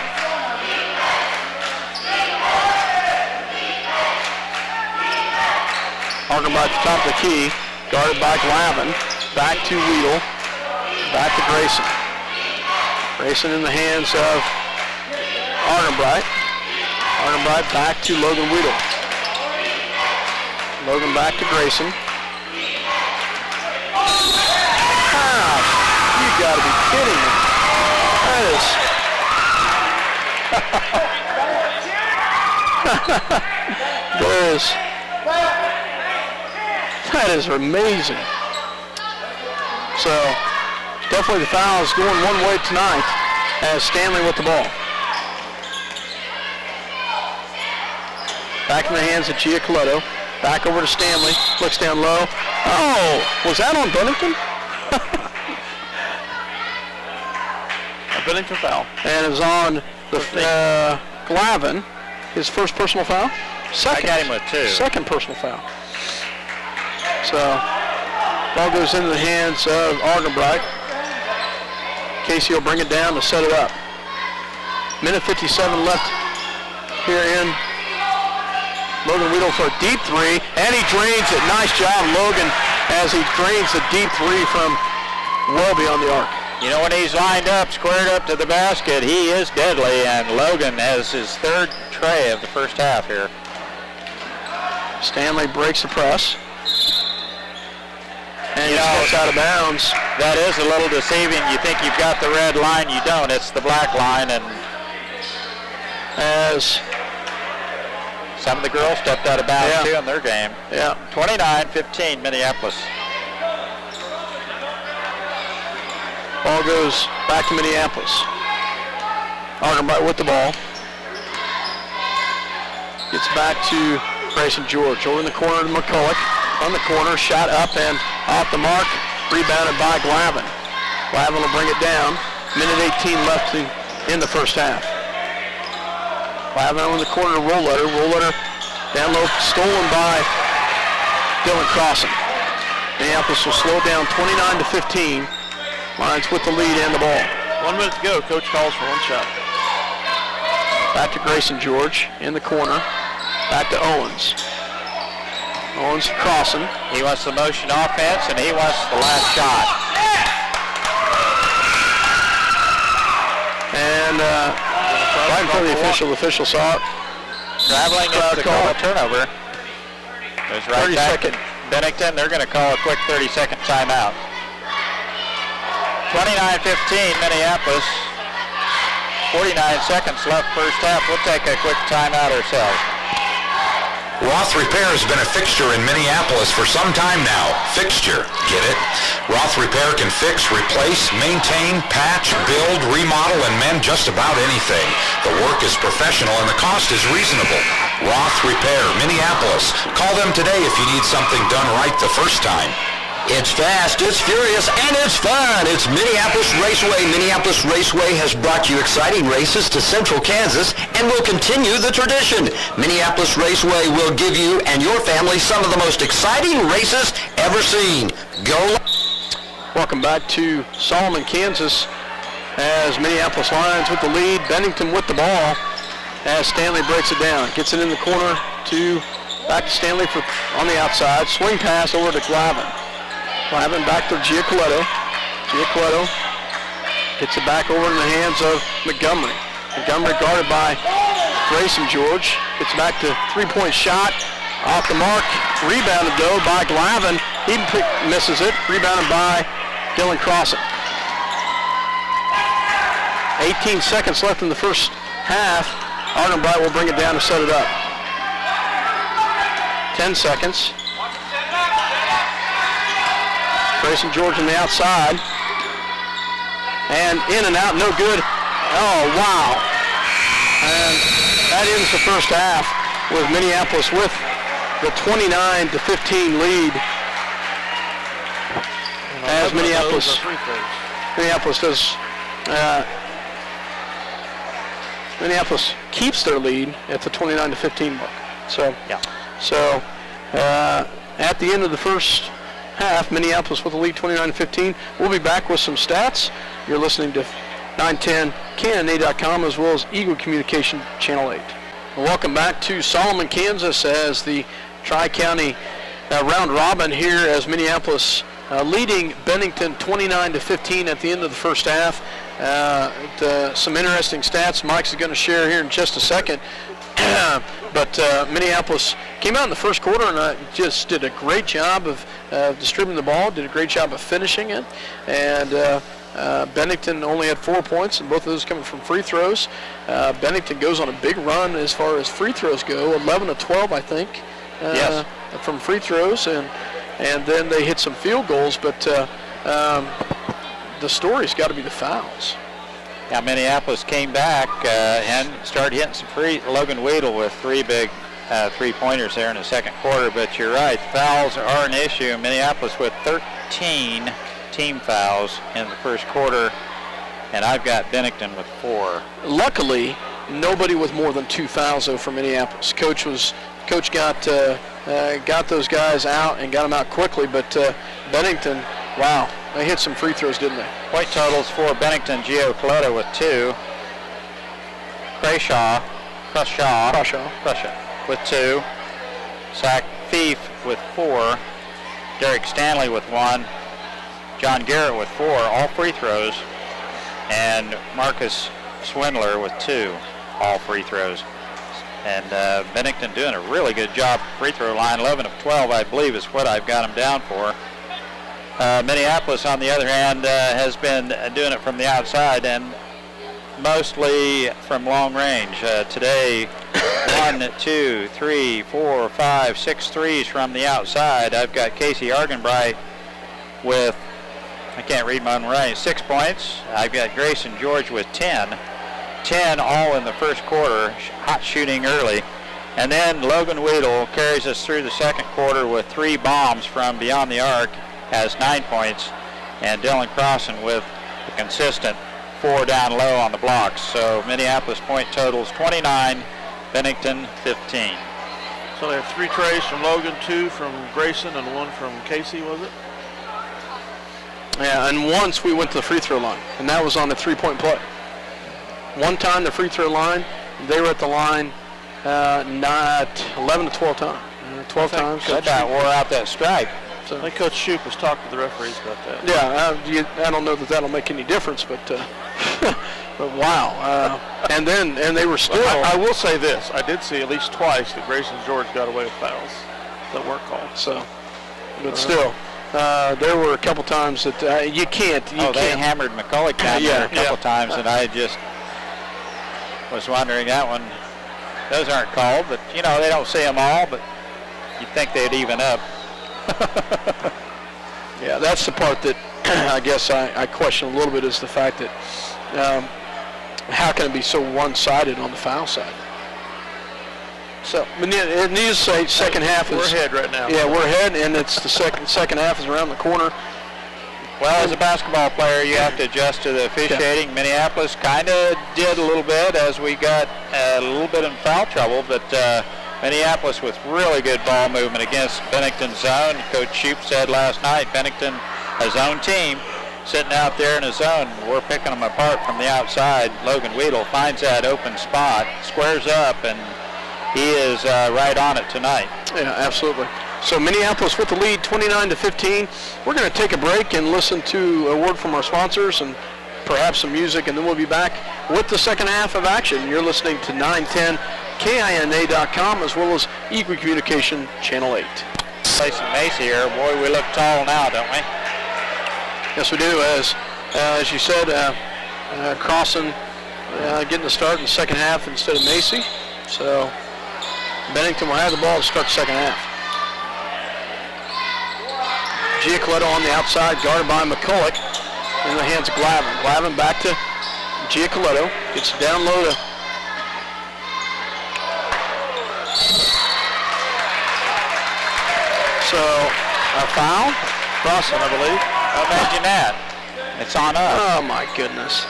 Argenbright at the top of the key, guarded by Glavin. Back to Weedle. Back to Grayson. Grayson in the hands of Argenbright. Argenbright back to Logan Weedle. Logan back to Grayson. You gotta be kidding me. That is amazing. So definitely the foul is going one way tonight as Stanley with the ball. Back in the hands of Giacoletto. Back over to Stanley. Looks down low. Oh, was that on Bennington? A Bennington foul. And it was on the Glavin. His first personal foul. Second. I got him with 2. Second personal foul. So ball goes into the hands of Argenbright. Casey will bring it down to set it up. Minute 57 left here in. Logan Weedle for a deep 3, and he drains it. Nice job, Logan, as he drains the deep 3 from well beyond the arc. You know, when he's lined up, squared up to the basket, he is deadly, and Logan has his 3rd tray of the first half here. Stanley breaks the press. And he steps out of bounds. That is a little deceiving. You think you've got the red line, you don't. It's the black line, and as some of the girls stepped out of bounds too in their game. Yeah. 29-15 Minneapolis. Ball goes back to Minneapolis. Argenbright with the ball. Gets back to Grayson George. Over in the corner to McCulloch. On the corner, shot up and off the mark. Rebounded by Glavin. Glavin will bring it down. Minute 18 left in the first half. Glavin in the corner to Rollletter. Rollletter down low, stolen by Dylan Crossan. Minneapolis will slow down 29-15. Lions with the lead and the ball. 1 minute to go. Coach calls for 1 shot. Back to Grayson George in the corner. Back to Owens. Owens to Crossan. He wants the motion offense, and he wants the last shot. And right in front of the official saw it. Traveling is to call a turnover. There's right 30 back second. Bennington. They're going to call a quick 30-second timeout. 29-15 Minneapolis. 49 seconds left first half. We'll take a quick timeout ourselves. Roth Repair has been a fixture in Minneapolis for some time now. Fixture, get it? Roth Repair can fix, replace, maintain, patch, build, remodel, and mend just about anything. The work is professional and the cost is reasonable. Roth Repair, Minneapolis. Call them today if you need something done right the first time. It's fast, it's furious, and it's fun. It's Minneapolis Raceway. Minneapolis Raceway has brought you exciting races to Central Kansas and will continue the tradition. Minneapolis Raceway will give you and your family some of the most exciting races ever seen. Go! Welcome back to Solomon, Kansas, as Minneapolis Lions with the lead. Bennington with the ball as Stanley breaks it down. Gets it in the corner to back to Stanley for on the outside. Swing pass over to Glavin. Glavin back to Giacoletto. Giacoletto gets it back over in the hands of Montgomery. Montgomery guarded by Grayson George. Gets back to three-point shot. Off the mark. Rebounded, though, by Glavin. He misses it. Rebounded by Dylan Crossan. 18 seconds left in the first half. Argenbright will bring it down to set it up. 10 seconds. Grayson George on the outside. And in and out, no good. Oh, wow. And that ends the first half with Minneapolis with the 29-15 lead. As Minneapolis keeps their lead at the 29-15 mark. So, at the end of the first half, Minneapolis with the lead 29-15. We'll be back with some stats. You're listening to 910 KNA.com as well as Eagle Communication Channel 8. Welcome back to Solomon, Kansas, as the Tri-County round robin here as Minneapolis leading Bennington 29-15 at the end of the first half. Some interesting stats Mike's going to share here in just a second. But Minneapolis came out in the first quarter and just did a great job of distributing the ball, did a great job of finishing it. And Bennington only had 4 points, and both of those coming from free throws. Bennington goes on a big run as far as free throws go, 11-12, I think, yes, from free throws. And then they hit some field goals, but the story's got to be the fouls. Yeah, Minneapolis came back and started hitting some free. Logan Weedle with 3 big three-pointers there in the second quarter. But you're right, fouls are an issue. Minneapolis with 13 team fouls in the first quarter, and I've got Bennington with 4. Luckily, nobody with more than 2 fouls though for Minneapolis. Coach got those guys out and got them out quickly, but Bennington, wow, they hit some free throws, didn't they? Point totals for Bennington: Gio Coletta with 2, Crushaw with 2, Zach Thief with 4, Derek Stanley with 1, John Garrett with 4, all free throws, and Marcus Swindler with 2, all free throws. And Bennington doing a really good job free throw line. 11 of 12, I believe, is what I've got them down for. Minneapolis, on the other hand, has been doing it from the outside and mostly from long range. Today, 1, 2, 3, 4, 5, 6 threes from the outside. I've got Casey Argenbright with, I can't read my own writing, 6 points. I've got Grayson George with 10. 10 all in the first quarter, hot shooting early. And then Logan Weedle carries us through the second quarter with 3 bombs from beyond the arc, has 9 points. And Dylan Crossan with a consistent 4 down low on the blocks. So Minneapolis point totals 29, Bennington 15. So they have 3 trays from Logan, 2 from Grayson, and 1 from Casey, was it? Yeah, and once we went to the free throw line, and that was on the 3-point play. One time the free throw line, they were at the line not 11 to 12 times. 12 times. That about wore out that stripe. So I think Coach Shoup has talked to the referees about that. Yeah, I don't know that that'll make any difference, but but wow. And they were still. I will say this: I did see at least twice that Grayson George got away with fouls that weren't called. So, but still. There were a couple times that you can't. They hammered McCulloch down there a couple times, and I just was wondering that one. Those aren't called, but they don't see them all, but you'd think they'd even up. Yeah, that's the part that I guess I question a little bit, is the fact that how can it be so one-sided on the foul side? So it needs to say second half is. We're ahead right now. Yeah, we're ahead, and it's the second half is around the corner. Well, as a basketball player, you have to adjust to the officiating. Yeah. Minneapolis kind of did a little bit as we got a little bit in foul trouble, but Minneapolis with really good ball movement against Bennington's zone. Coach Shoup said last night, Bennington, a zone team, sitting out there in a zone. We're picking them apart from the outside. Logan Weedle finds that open spot, squares up, and he is right on it tonight. Yeah, absolutely. So Minneapolis with the lead, 29-15. We're going to take a break and listen to a word from our sponsors and perhaps some music, and then we'll be back with the second half of action. You're listening to 910 KINA.com as well as Eagle Communication Channel 8. Mason Macy here. Boy, we look tall now, don't we? Yes, we do. As you said, Crossan getting the start in the second half instead of Macy. So Bennington will have the ball to start the second half. Giacoletto on the outside, guarded by McCulloch. In the hands of Glavin. Glavin back to Giacoletto. Gets down low to so a foul. Crossan, I believe. Imagine that. It's on us. Oh my goodness.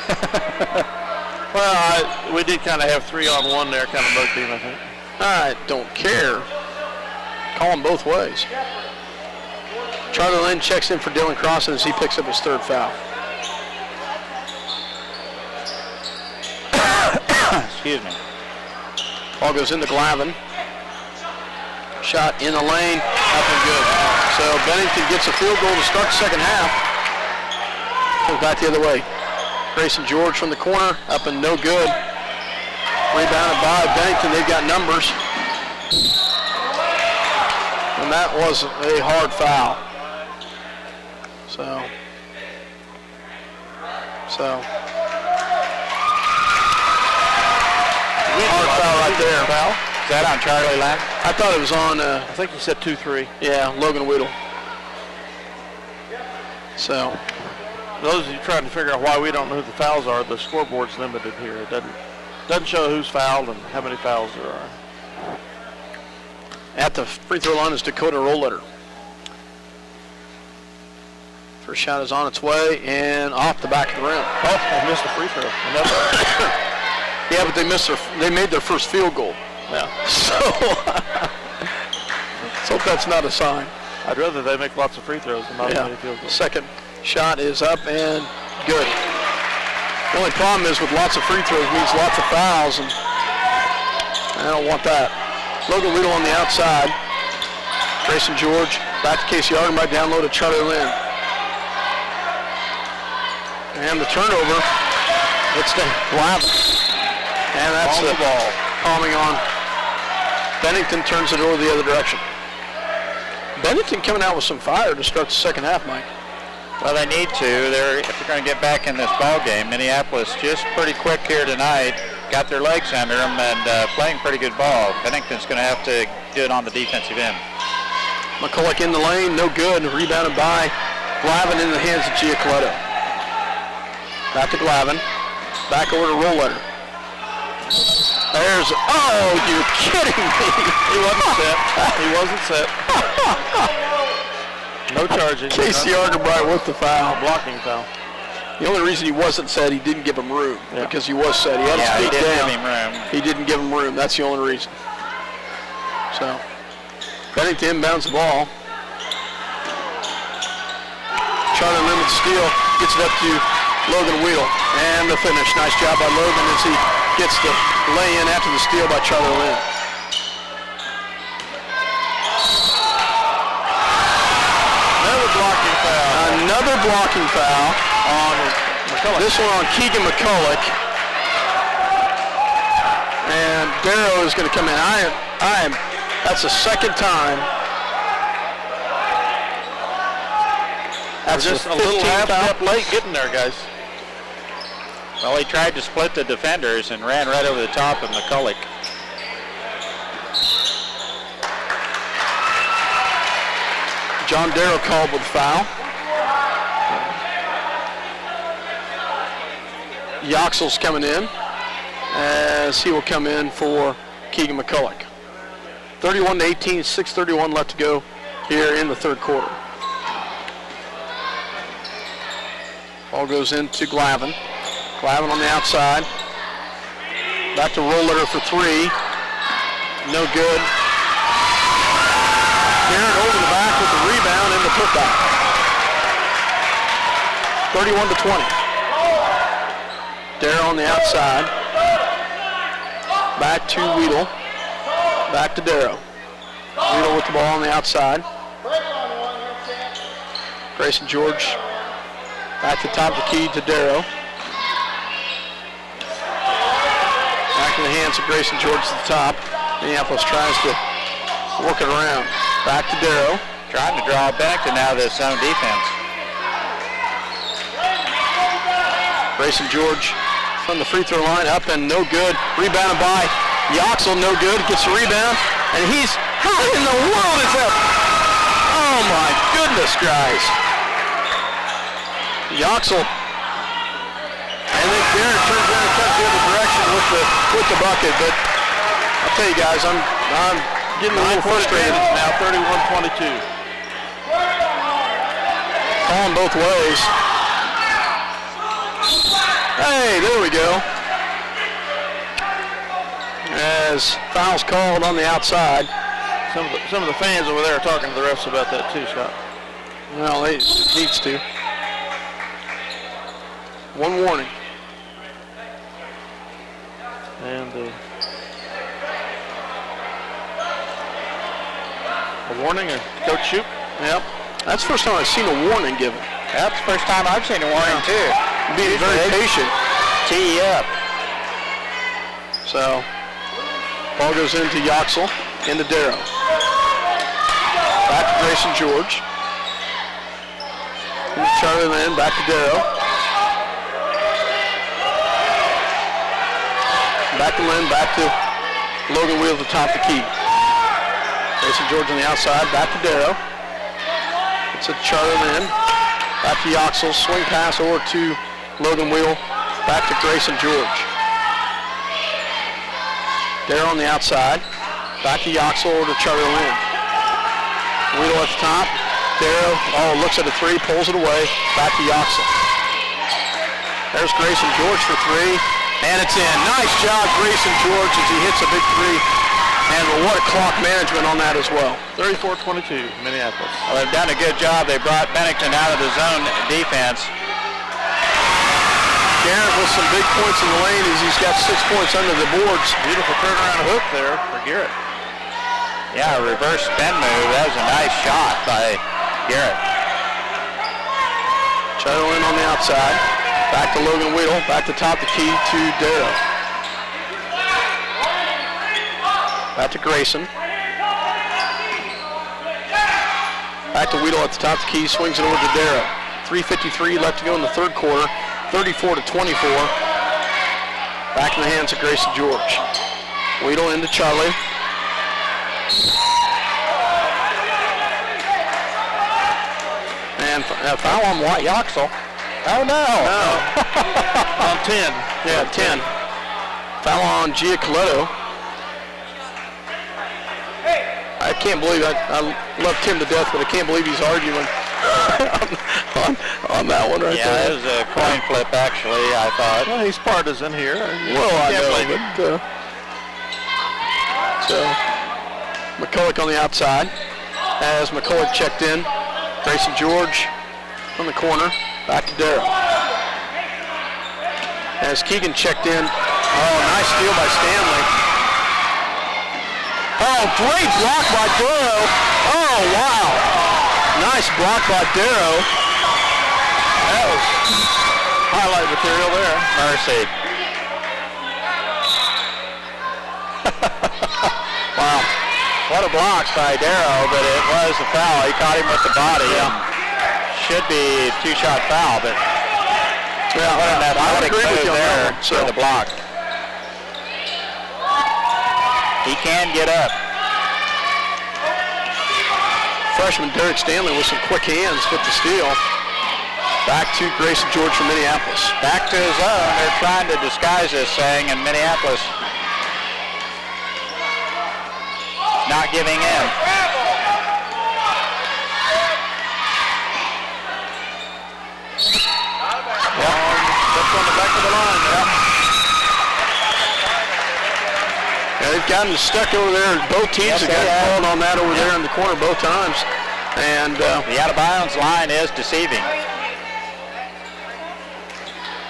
Well, we did kind of have 3-on-1 there, kind of both teams, I think. I don't care. Call them both ways. Charlie Lynn checks in for Dylan Crossan as he picks up his third foul. Excuse me. Ball goes into Glavin. Shot in the lane, up and good. So Bennington gets a field goal to start the second half. Goes back the other way. Grayson George from the corner, up and no good. Rebounded by Bennington. They've got numbers. And that was a hard foul. So hard foul right there. Foul? Is that on Charlie Lamb? I thought it was on, I think you said 2-3. yeah, Logan Weedle. So, Those of you trying to figure out why we don't know who the fouls are, the scoreboard's limited here. It doesn't show who's fouled and how many fouls there are. at the free throw line is Dakota Rollletter. First shot is on its way and off the back of the rim. Oh, they missed a free throw. Yeah, but they made their first field goal. Yeah. So, let's hope that's not a sign. I'd rather they make lots of free throws than not Yeah. many field goals. Second shot is up and good. The only problem is with lots of free throws means lots of fouls, and I don't want that. Logan Weedle on the outside. Grayson George back to Casey Argenbright, down low to Charlie Lynn. And the turnover. It's to Glavin. And that's the ball. Palming on. Bennington turns it over the other direction. Bennington coming out with some fire to start the second half, Mike. Well, they need to. If they're going to get back in this ball game, Minneapolis just pretty quick here tonight. Got their legs under them and playing pretty good ball. Bennington's going to have to do it on the defensive end. McCulloch in the lane, no good. Rebounded by Glavin in the hands of Giacoletto. Back to Glavin. Back over to Rollletter. There's, oh, you're kidding me. He wasn't set. He wasn't set. No charging. Casey Argenbright with the foul. Blocking foul. The only reason he wasn't set, he didn't give him room. Yeah. Because he was set. He had to Yeah, he speak didn't down. give him room. He didn't give him room. That's the only reason. So, Bennington inbounds the ball. Charlie Lynn with the steal. Gets it up to Logan Weedle. And the finish. Nice job by Logan as he gets the lay-in after the steal by Charlie Lynn. Another blocking foul on McCulloch. This one on Keegan McCulloch. And Darrow is going to come in. That's the second time. That's Just a the little 15th half foul. step late getting there, guys. Well, he tried to split the defenders and ran right over the top of McCulloch. John Darrow called with foul. Yoxel's coming in as he will come in for Keegan McCulloch. 31-18, 6:31 left to go here in the third quarter. Ball goes into Glavin. Glavin on the outside. Back to Rollletter for three. No good. Garrett over the back with the rebound and the putback. 31-20. Darrow on the outside. Back to Weedle. Back to Darrow. Weedle with the ball on the outside. Grayson George back to top of the key to Darrow. Back in the hands of Grayson George to the top. Minneapolis tries to work it around. Back to Darrow. Trying to draw Bennington out of this zone defense. Grayson George from the free throw line, up and no good. Rebounded by Yoxel, no good. Gets the rebound, and he's, how in the world is that? Oh my goodness, guys. Yoxel, and then Garrett turns around and cuts the other direction with the bucket. But I'll tell you guys, I'm getting a little frustrated. Now 31-22. Calling both ways. Hey, there we go. As foul's called on the outside. Some of the fans over there are talking to the refs about that too, Scott. Well, it needs to. One warning. And A warning, or Coach Shoop? Yep. That's the first time I've seen a warning given. That's the first time I've seen a warning too. Being very patient. Tee you up. So, ball goes into Yoxel, into Darrow. Back to Grayson George. Into Charlie Lynn, back to Darrow. Back to Lynn, back to Logan Wheel at the top of the key. Grayson George on the outside, back to Darrow. It's a Charlie Lynn. Back to Yoxel, swing pass over to Logan Wheel, back to Grayson George. Darrow on the outside, back to Yoxel over to Charlie Lynn. Wheel at the top, Darrow, looks at a three, pulls it away, back to Yoxel. There's Grayson George for three, and it's in. Nice job, Grayson George, as he hits a big three. And what a clock management on that as well. 34-22, Minneapolis. Well, they've done a good job. They brought Bennington out of the zone defense. Garrett with some big points in the lane as he's got 6 points under the boards. Beautiful turnaround hook there for Garrett. Yeah, reverse spin move. That was a nice shot by Garrett. Charlie Lynn on the outside. Back to Logan Wheel. Back to top the key to Darrow. Back to Grayson. Back to Wheel at the top of the key. Swings it over to Darrow. 3:53 left to go in the third quarter. 34-24. Back in the hands of Grayson George. Wheel into Charlie. And foul on White Yoxel. Oh no! On 10. Yeah, 10. Foul on Giacoletto. I can't believe I love Tim to death, but I can't believe he's arguing on that one right there. Yeah, it was a coin flip actually, I thought. Well, he's partisan here. Well, I know, but so McCulloch on the outside. As McCulloch checked in, Grayson George on the corner, back to Darrow. As Keegan checked in, nice steal by Stanley. Oh, great block by Darrow. Oh, wow. Nice block by Darrow. That was highlight material there. Mercy. Wow. What a block by Darrow, but it was a foul. He caught him with the body. Yeah. Should be a two-shot foul, but I would agree with you on that one. For the block. He can get up. Freshman Derek Stanley with some quick hands with the steal. Back to Grayson George from Minneapolis. Back to his own. They're trying to disguise this thing, and Minneapolis not giving in. That's on the back of the line. Yeah, they've gotten stuck over there. Both teams have gotten called on that over there in the corner both times. And the out-of-bounds line is deceiving.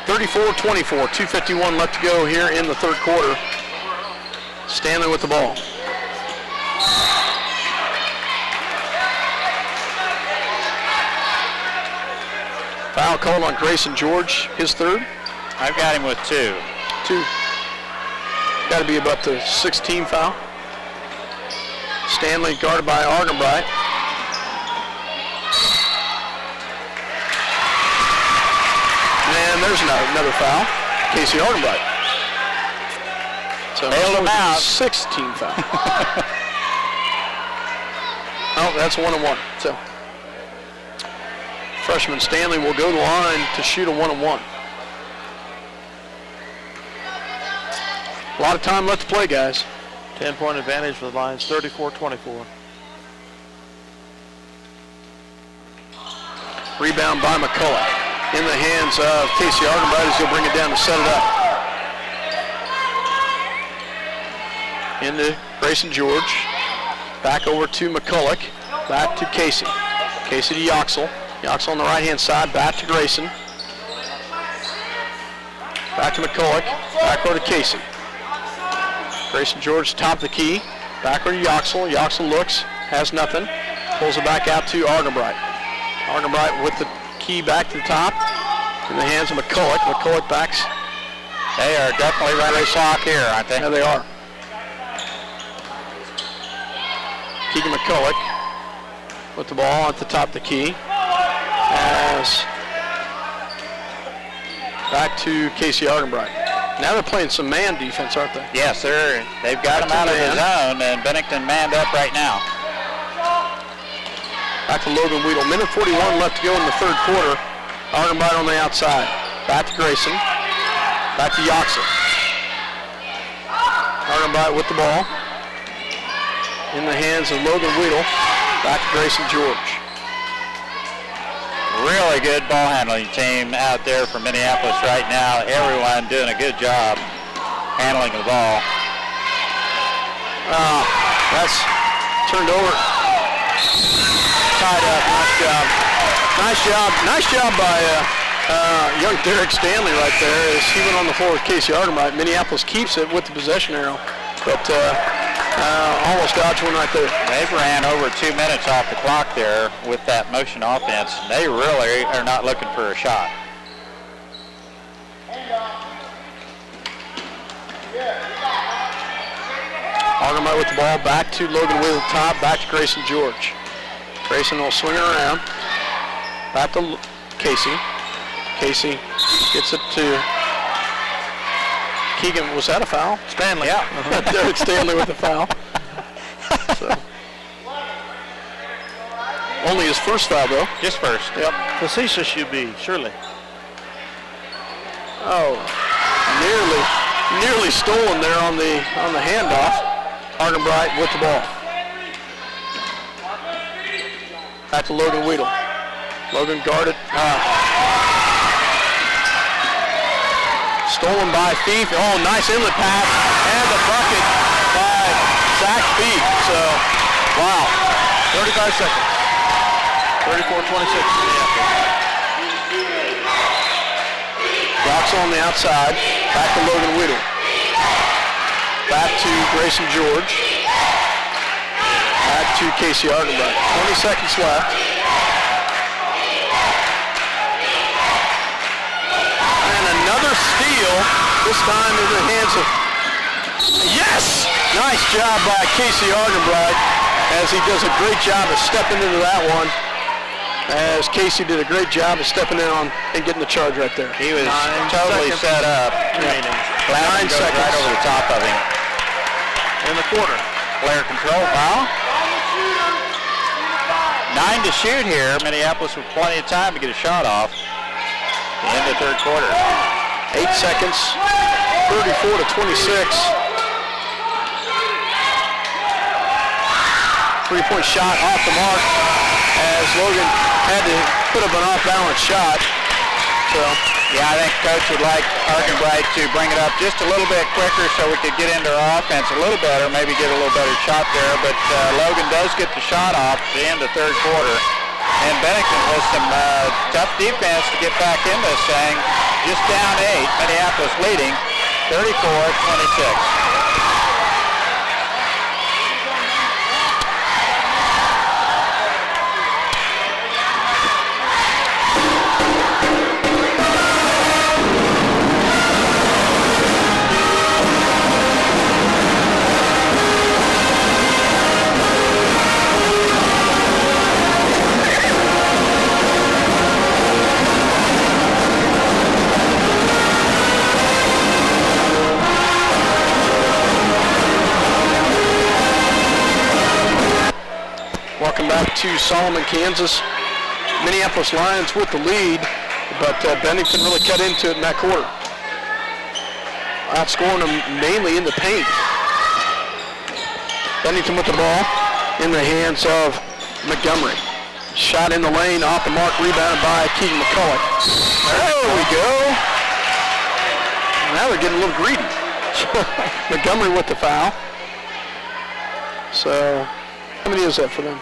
34-24, 2:51 left to go here in the third quarter. Stanley with the ball. Foul called on Grayson George, his third. I've got him with two. Got to be about the 16 foul. Stanley guarded by Argenbright. And there's another foul. Casey Argenbright. So bailed him out. 16 foul. Oh, that's 1-1. So freshman Stanley will go to the line to shoot a 1-1. A lot of time left to play, guys. 10-point advantage for the Lions, 34-24. Rebound by McCulloch. In the hands of Casey Argenbright as he'll bring it down to set it up. Into Grayson George. Back over to McCulloch. Back to Casey. Casey to Yoxel. Yoxel on the right-hand side. Back to Grayson. Back to McCulloch. Back over to Casey. Grayson George top of the key. Back over to Yoxel. Yoxel looks. has nothing. Pulls it back out to Argenbright. Argenbright with the key back to the top in the hands of McCulloch. McCulloch backs. They are definitely running clock here, aren't they? Yeah, they are. Keegan McCulloch with the ball at the top of the key. As back to Casey Argenbright. Now they're playing some man defense, aren't they? Yes, sir. They've got him out of the zone, and Bennington manned up right now. Back to Logan Weedle. Minute 41 left to go in the third quarter. Argenbright on the outside. Back to Grayson. Back to Yoxel. Argenbright with the ball. In the hands of Logan Weedle. Back to Grayson George. Really good ball handling team out there for Minneapolis right now. Everyone doing a good job handling the ball. That's turned over. Tied up. Nice job by young Derek Stanley right there as he went on the floor with Casey Argenbright. Minneapolis keeps it with the possession arrow, but almost dodged one right there. They've ran over 2 minutes off the clock there with that motion offense. They really are not looking for a shot. Argenbright with the ball back to Logan Weedle top, back to Grayson George. Grayson will swing it around. Back to Casey. Casey gets it to Keegan. Was that a foul? Stanley. Yeah. Derek Stanley with the foul. So. Only his first foul, though. Just first. Yep. Facetious you be, surely. Oh, nearly stolen there on the handoff. Argenbright with the ball. Back to Logan Weedle. Logan guarded. Stolen by Thief. Oh, nice inlet pass. And the bucket by Zach Thief. So, wow. 35 seconds. 34-26. Rocks on the outside. Back to Logan Weedle. Back to Grayson George. Back to Casey Argenbright. 20 seconds left. And another steal. This time in the hands of... Yes! Nice job by Casey Argenbright as he does a great job of stepping into that one. As Casey did a great job of stepping in on and getting the charge right there. He was totally set up. Remaining. 9 seconds. Right over the top of him. In the quarter. Player control foul. 9 to shoot here. Minneapolis with plenty of time to get a shot off. The end of third quarter. 8 seconds. 34-26. 3-point shot off the mark as Logan had to put up an off-balance shot. So, yeah, I think Coach would like Argenbright to bring it up just a little bit quicker so we could get into our offense a little better, maybe get a little better shot there. But Logan does get the shot off at the end of third quarter. And Bennington with some tough defense to get back in this thing. Just down 8, Minneapolis leading 34-26. welcome back to Solomon, Kansas. Minneapolis Lions with the lead, but Bennington really cut into it in that quarter. Outscoring them mainly in the paint. Bennington with the ball in the hands of Montgomery. Shot in the lane, off the mark, rebounded by Keegan McCulloch. There we go. Now they're getting a little greedy. Montgomery with the foul. So, how many is that for them?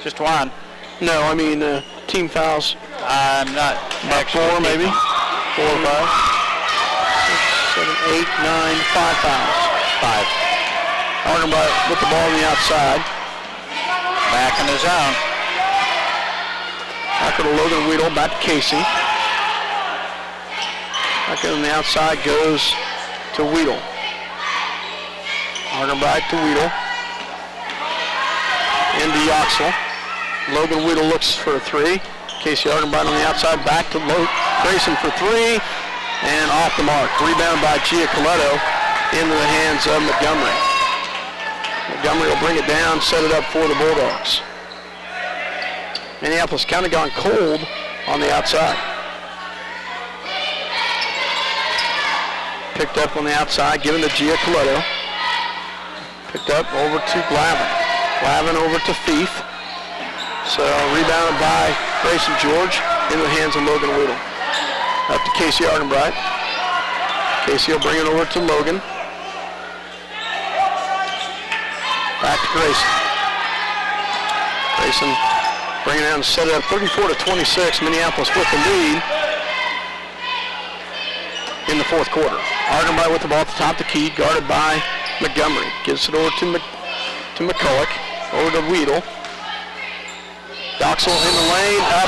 Just one. No, I mean team fouls. I'm not. About 4 maybe? 4 or 5? 6, 7, 8, 9, 5 fouls. 5. Argenbright with the ball on the outside. back in the zone. Back to Logan Weedle, back to Casey. Back on the outside goes to Weedle. Argenbright to Weedle. Into Yoxel. Logan Weedle looks for a three. Casey Argenbright on the outside, back to Grayson for three. And off the mark. Rebound by Giacoletto into the hands of Montgomery. Montgomery will bring it down, set it up for the Bulldogs. Minneapolis kind of gone cold on the outside. Picked up on the outside, given to Giacoletto. Picked up over to Glavin. Glavin over to Fief. So rebounded by Grayson George into the hands of Logan Weedle. Up to Casey Argenbright. Casey will bring it over to Logan. Back to Grayson. Grayson bringing it down and set it up 34-26. Minneapolis with the lead in the fourth quarter. Argenbright with the ball at the top of the key, guarded by Montgomery. Gives it over to McCulloch. Over to Weedle. Doxel in the lane. Up.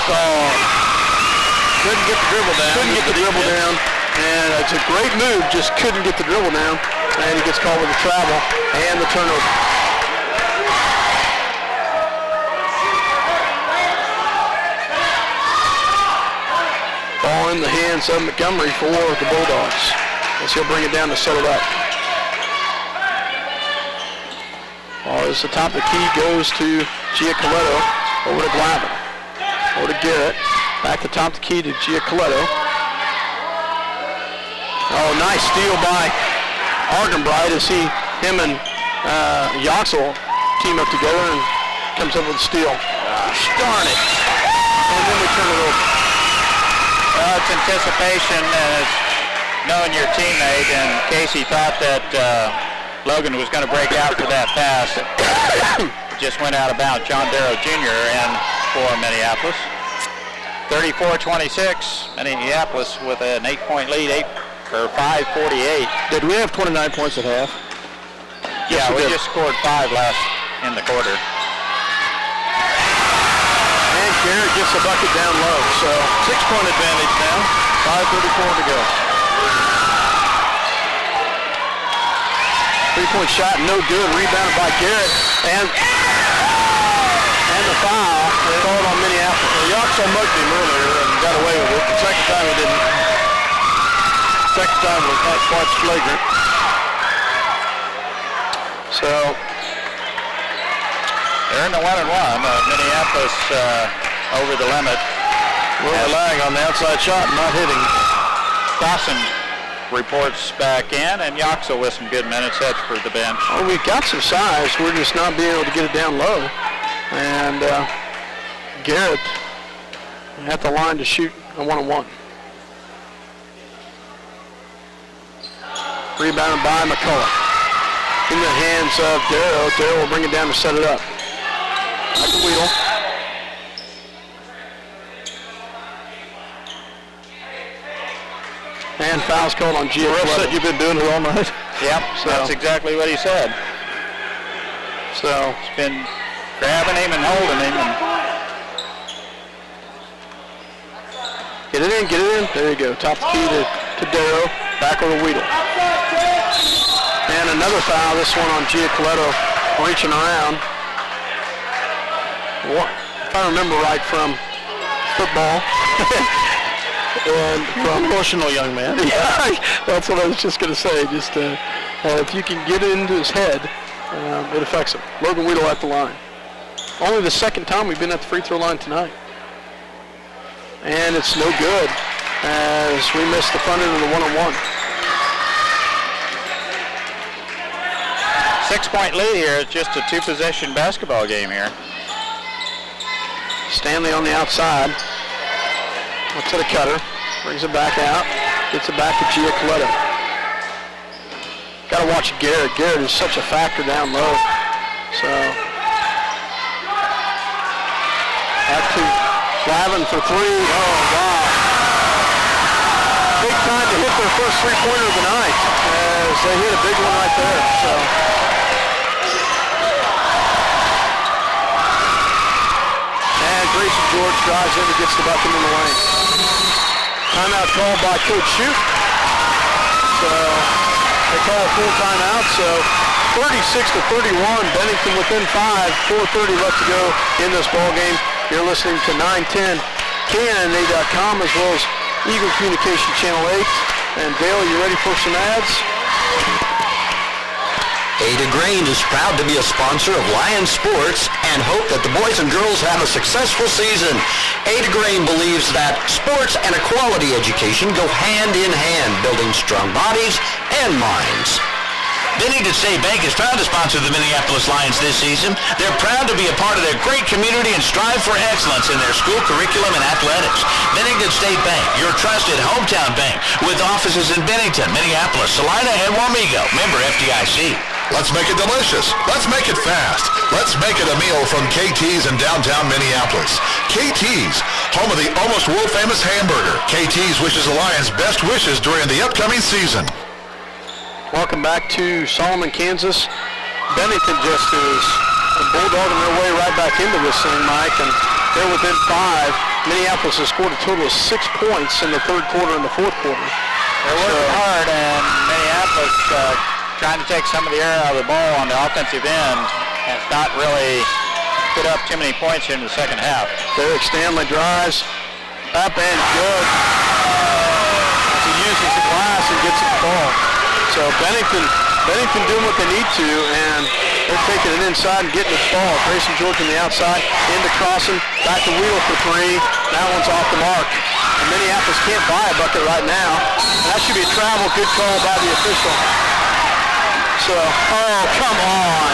Couldn't get the dribble down. And it's a great move. Just couldn't get the dribble down. And he gets called with the travel and the turnover. Ball in the hands of Montgomery for the Bulldogs, as he'll bring it down to set it up. Ball is the top of the key, goes to Giacoletto, over to Glavin, over to Garrett, back to top of the key to Giacoletto. Oh, nice steal by Argenbright as him and Yoxel team up together and comes up with a steal. Darn it. And then we turn it over. Well, it's anticipation and it's knowing your teammate, and Casey thought that Logan was going to break out for that pass. It just went out of bounds. John Darrow Jr. in for Minneapolis. 34-26, Minneapolis with an 8-point lead, 5:48. Did we have 29 points at half? Yeah, we just scored 5 last in the quarter. And Garrett gets the bucket down low, so 6-point advantage now, 5:34 to go. 3-point shot, no good, rebounded by Garrett, and the foul called on Minneapolis. Well, Yoxel mugged him earlier and got away with it. The second time he didn't. Second time was not quite flagrant. So they're in the 1-1. Minneapolis over the limit. We're relying on the outside shot, not hitting. Dawson reports back in, and Yoxel with some good minutes. That's for the bench. well, we've got some size. We're just not being able to get it down low. And Garrett at the line to shoot a 1-on-1. Rebounded by McCulloch. In the hands of Darrow. Darrow will bring it down to set it up. Back to Weedle. And fouls called on Giacoletto. You've been doing it all night. Yep, So- that's exactly what he said. So He's been grabbing him and holding him. And get it in. There you go. Top key to Darrow. Back over to Weedle. And another foul, this one on Giacoletto, reaching around. If I remember right from football, and from Emotional young man. yeah, that's what I was just going to say. Just if you can get it into his head, it affects him. Logan Weedle at the line. Only the second time we've been at the free throw line tonight. And it's no good as we missed the front end of the 1-on-1. 6-point lead here. It's just a 2-possession basketball game here. Stanley on the outside. Up to the cutter. Brings it back out. Gets it back to Giacoletto. Got to watch Garrett. Garrett is such a factor down low. So back to Glavin for 3. Oh, wow. Big time to hit their first three-pointer of the night as they hit a big one right there. So drives in and gets the bucket in the lane. Timeout called by Coach Shute. So they call a full timeout. So 36-31, Bennington within 5. 4:30 left to go in this ball game. You're listening to 910 KNNA.com as well as Eagle Communication Channel 8. And Dale, you ready for some ads? Ada Grain is proud to be a sponsor of Lions Sports and hope that the boys and girls have a successful season. Ada Grain believes that sports and a quality education go hand in hand, building strong bodies and minds. Bennington State Bank is proud to sponsor the Minneapolis Lions this season. They're proud to be a part of their great community and strive for excellence in their school curriculum and athletics. Bennington State Bank, your trusted hometown bank, with offices in Bennington, Minneapolis, Salina, and Wamego. Member FDIC. Let's make it delicious. Let's make it fast. Let's make it a meal from KT's in downtown Minneapolis. KT's, home of the almost world-famous hamburger. KT's wishes the Lions best wishes during the upcoming season. Welcome back to Solomon, Kansas. Bennington just is bulldogging their way right back into this thing, Mike, and they're within 5. Minneapolis has scored a total of 6 points in the third quarter and the fourth quarter. They're working hard, and Minneapolis trying to take some of the air out of the ball on the offensive end has not really put up too many points here in the second half. Derek Stanley drives up and good. He uses the glass and gets the ball. So Bennington doing what they need to, and they're taking it inside and getting the ball. Grayson George on the outside, into Crossan, back to Wheel for 3. That one's off the mark. And Minneapolis can't buy a bucket right now. And that should be a travel. Good call by the official. So, oh, come on.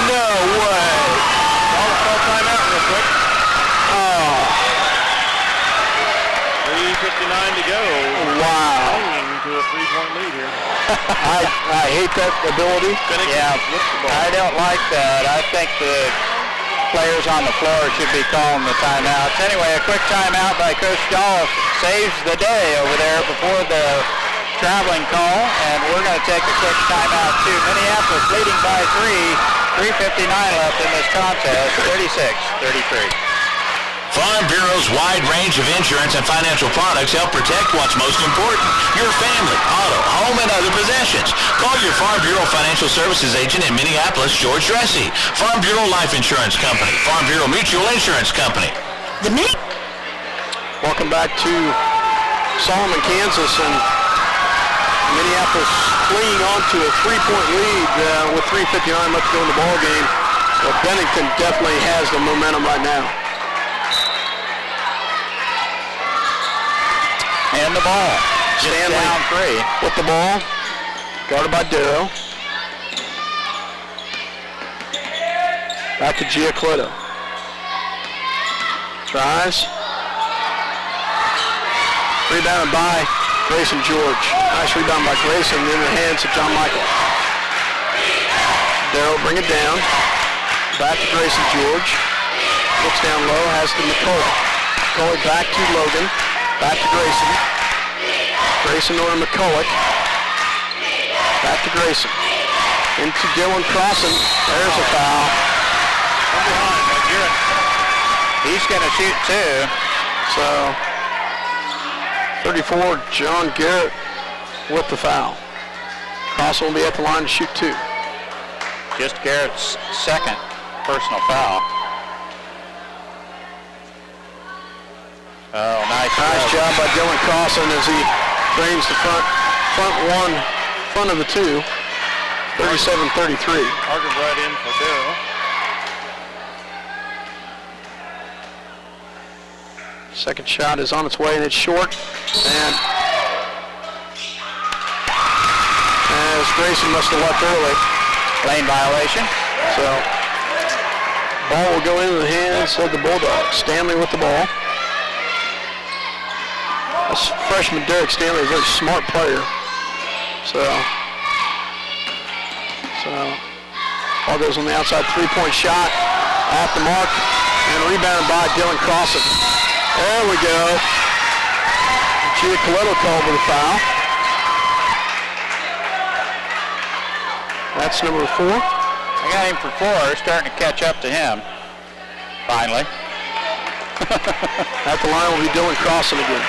No way. Call timeout real quick. Oh. 3:59 to go. Wow. To a 3-point lead here. I hate that ability. Yeah, I don't like that. I think the players on the floor should be calling the timeouts. Anyway, a quick timeout by Coach Dahl saves the day over there before the traveling call, and we're going to take a quick timeout too. Minneapolis leading by 3. 3:59 left in this contest, 36-33. Farm Bureau's wide range of insurance and financial products help protect what's most important, your family, auto, home, and other possessions. Call your Farm Bureau Financial Services agent in Minneapolis, George Dressy. Farm Bureau Life Insurance Company. Farm Bureau Mutual Insurance Company. Welcome back to Solomon, Kansas, and Minneapolis clinging on to a 3-point lead with 3:59 left to go in the ball game. But Bennington definitely has the momentum right now. And the ball. Stanley down 3. with the ball. Guarded by Darrow. Back to Giaclotto. Tries. Rebounded by Grayson George. Nice rebound by Grayson in the hands of John Michael. Darrow bring it down. Back to Grayson George. Looks down low, has to McCullough. McCullough back to Logan. Back to Grayson. Grayson over McCullough. Back to Grayson. Into Dylan Crossan. There's a foul. From behind, He's going to shoot 2. So 34, John Garrett with the foul. Crossan will be at the line to shoot 2. Just Garrett's second personal foul. Oh, nice job by Dylan Crossan as he drains the front of the 2. 37-33. Hargan right in for Darrow. Second shot is on its way and it's short. And as Grayson must have left early. Lane violation. So ball will go into the hands of the Bulldogs. Stanley with the ball. This freshman Derek Stanley is a very smart player. So ball goes on the outside, 3-point shot, off the mark, and rebounded by Dylan Crossan. There we go. Giaclotto called with a foul. That's number 4. I got him for 4, starting to catch up to him, finally. At the line will be Dylan Crossan again.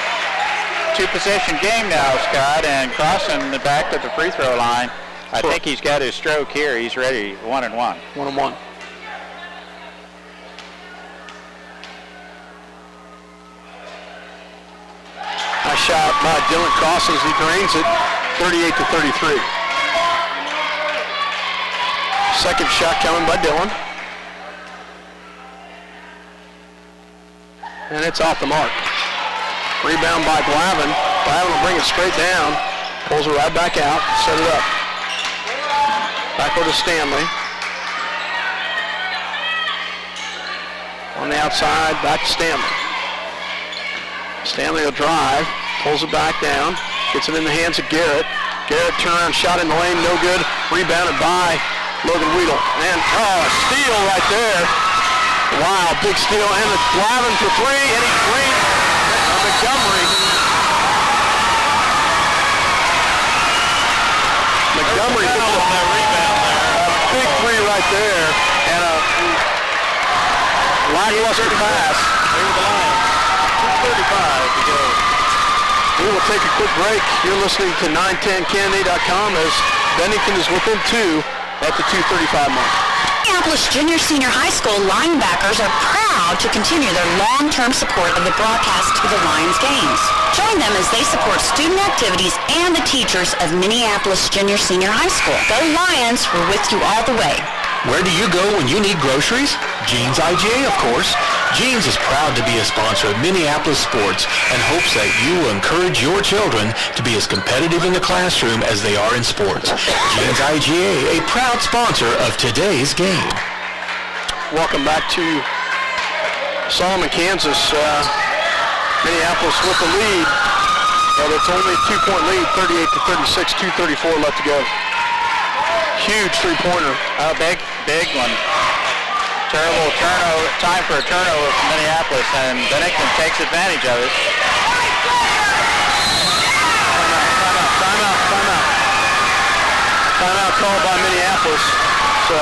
Two-possession game now, Scott, and Crossan back at the free throw line. I think he's got his stroke here. He's ready, 1-1. 1-1. Nice shot by Dylan Crossan as he drains it, 38-33. Second shot coming by Dylan. And it's off the mark. Rebound by Glavin. Glavin will bring it straight down. Pulls it right back out. Set it up. Back over to Stanley. On the outside, back to Stanley. Stanley will drive. Pulls it back down. Gets it in the hands of Garrett. Garrett turnaround shot in the lane. No good. Rebounded by Logan Weedle. And, a steal right there. Wow, big steal. And it's Glavin for three. And he drains Montgomery. Montgomery gets on that rebound there. A big three right there. And a lackluster pass. Over the line. 2:35 to go. We will take a quick break. You're listening to 910kna.com as Bennington is within 2 at the 2:35 mark. Minneapolis Junior Senior High School linebackers are proud to continue their long-term support of the broadcast to the Lions games. Join them as they support student activities and the teachers of Minneapolis Junior Senior High School. Go Lions, we're with you all the way. Where do you go when you need groceries? Jeans IGA, of course. Jeans is proud to be a sponsor of Minneapolis sports and hopes that you will encourage your children to be as competitive in the classroom as they are in sports. Jeans IGA, a proud sponsor of today's game. Welcome back to Solomon, Kansas. Minneapolis with the lead. But it's only a 2-point lead, 38-36, 2:34 left to go. Huge three-pointer. Oh, big one. Terrible turnover, time for a turnover from Minneapolis, and Bennington takes advantage of it. Timeout called by Minneapolis. So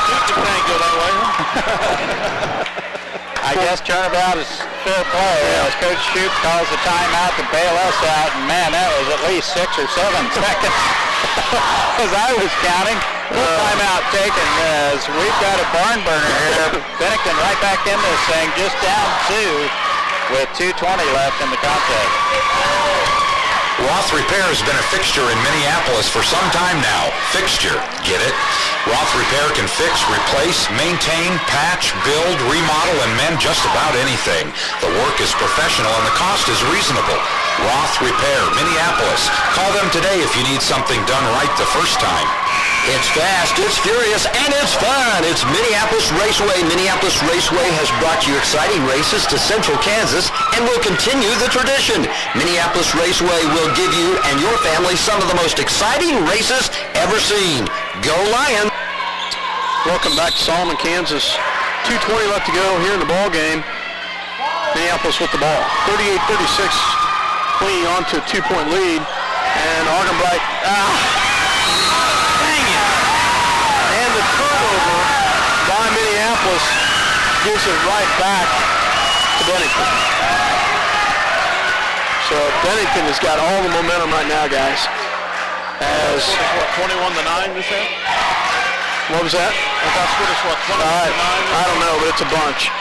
You can't go that way. I guess turnabout is fair play. As Coach Shoup calls the timeout to bail us out, and man, that was at least 6 or 7 seconds as I was counting. Timeout taken as we've got a barn burner here. Bennington right back in this thing, just down 2 with 2:20 left in the contest. Roth Repair has been a fixture in Minneapolis for some time now. Fixture, get it? Roth Repair can fix, replace, maintain, patch, build, remodel, and mend just about anything. The work is professional and the cost is reasonable. Roth Repair, Minneapolis. Call them today if you need something done right the first time. It's fast, it's furious, and it's fun. It's Minneapolis Raceway. Minneapolis Raceway has brought you exciting races to Central Kansas and will continue the tradition. Minneapolis Raceway will give you and your family some of the most exciting races ever seen. Go Lions! welcome back to Solomon, Kansas. 2:20 left to go here in the ball game. Minneapolis with the ball. 38-36, clinging on to a 2-point lead. And Argenbright, the turnover by Minneapolis gives it right back to Bennington. So Bennington has got all the momentum right now, guys. As 21-9, you said? what was that? I thought scored us what, 21-9? I don't know, but it's a bunch.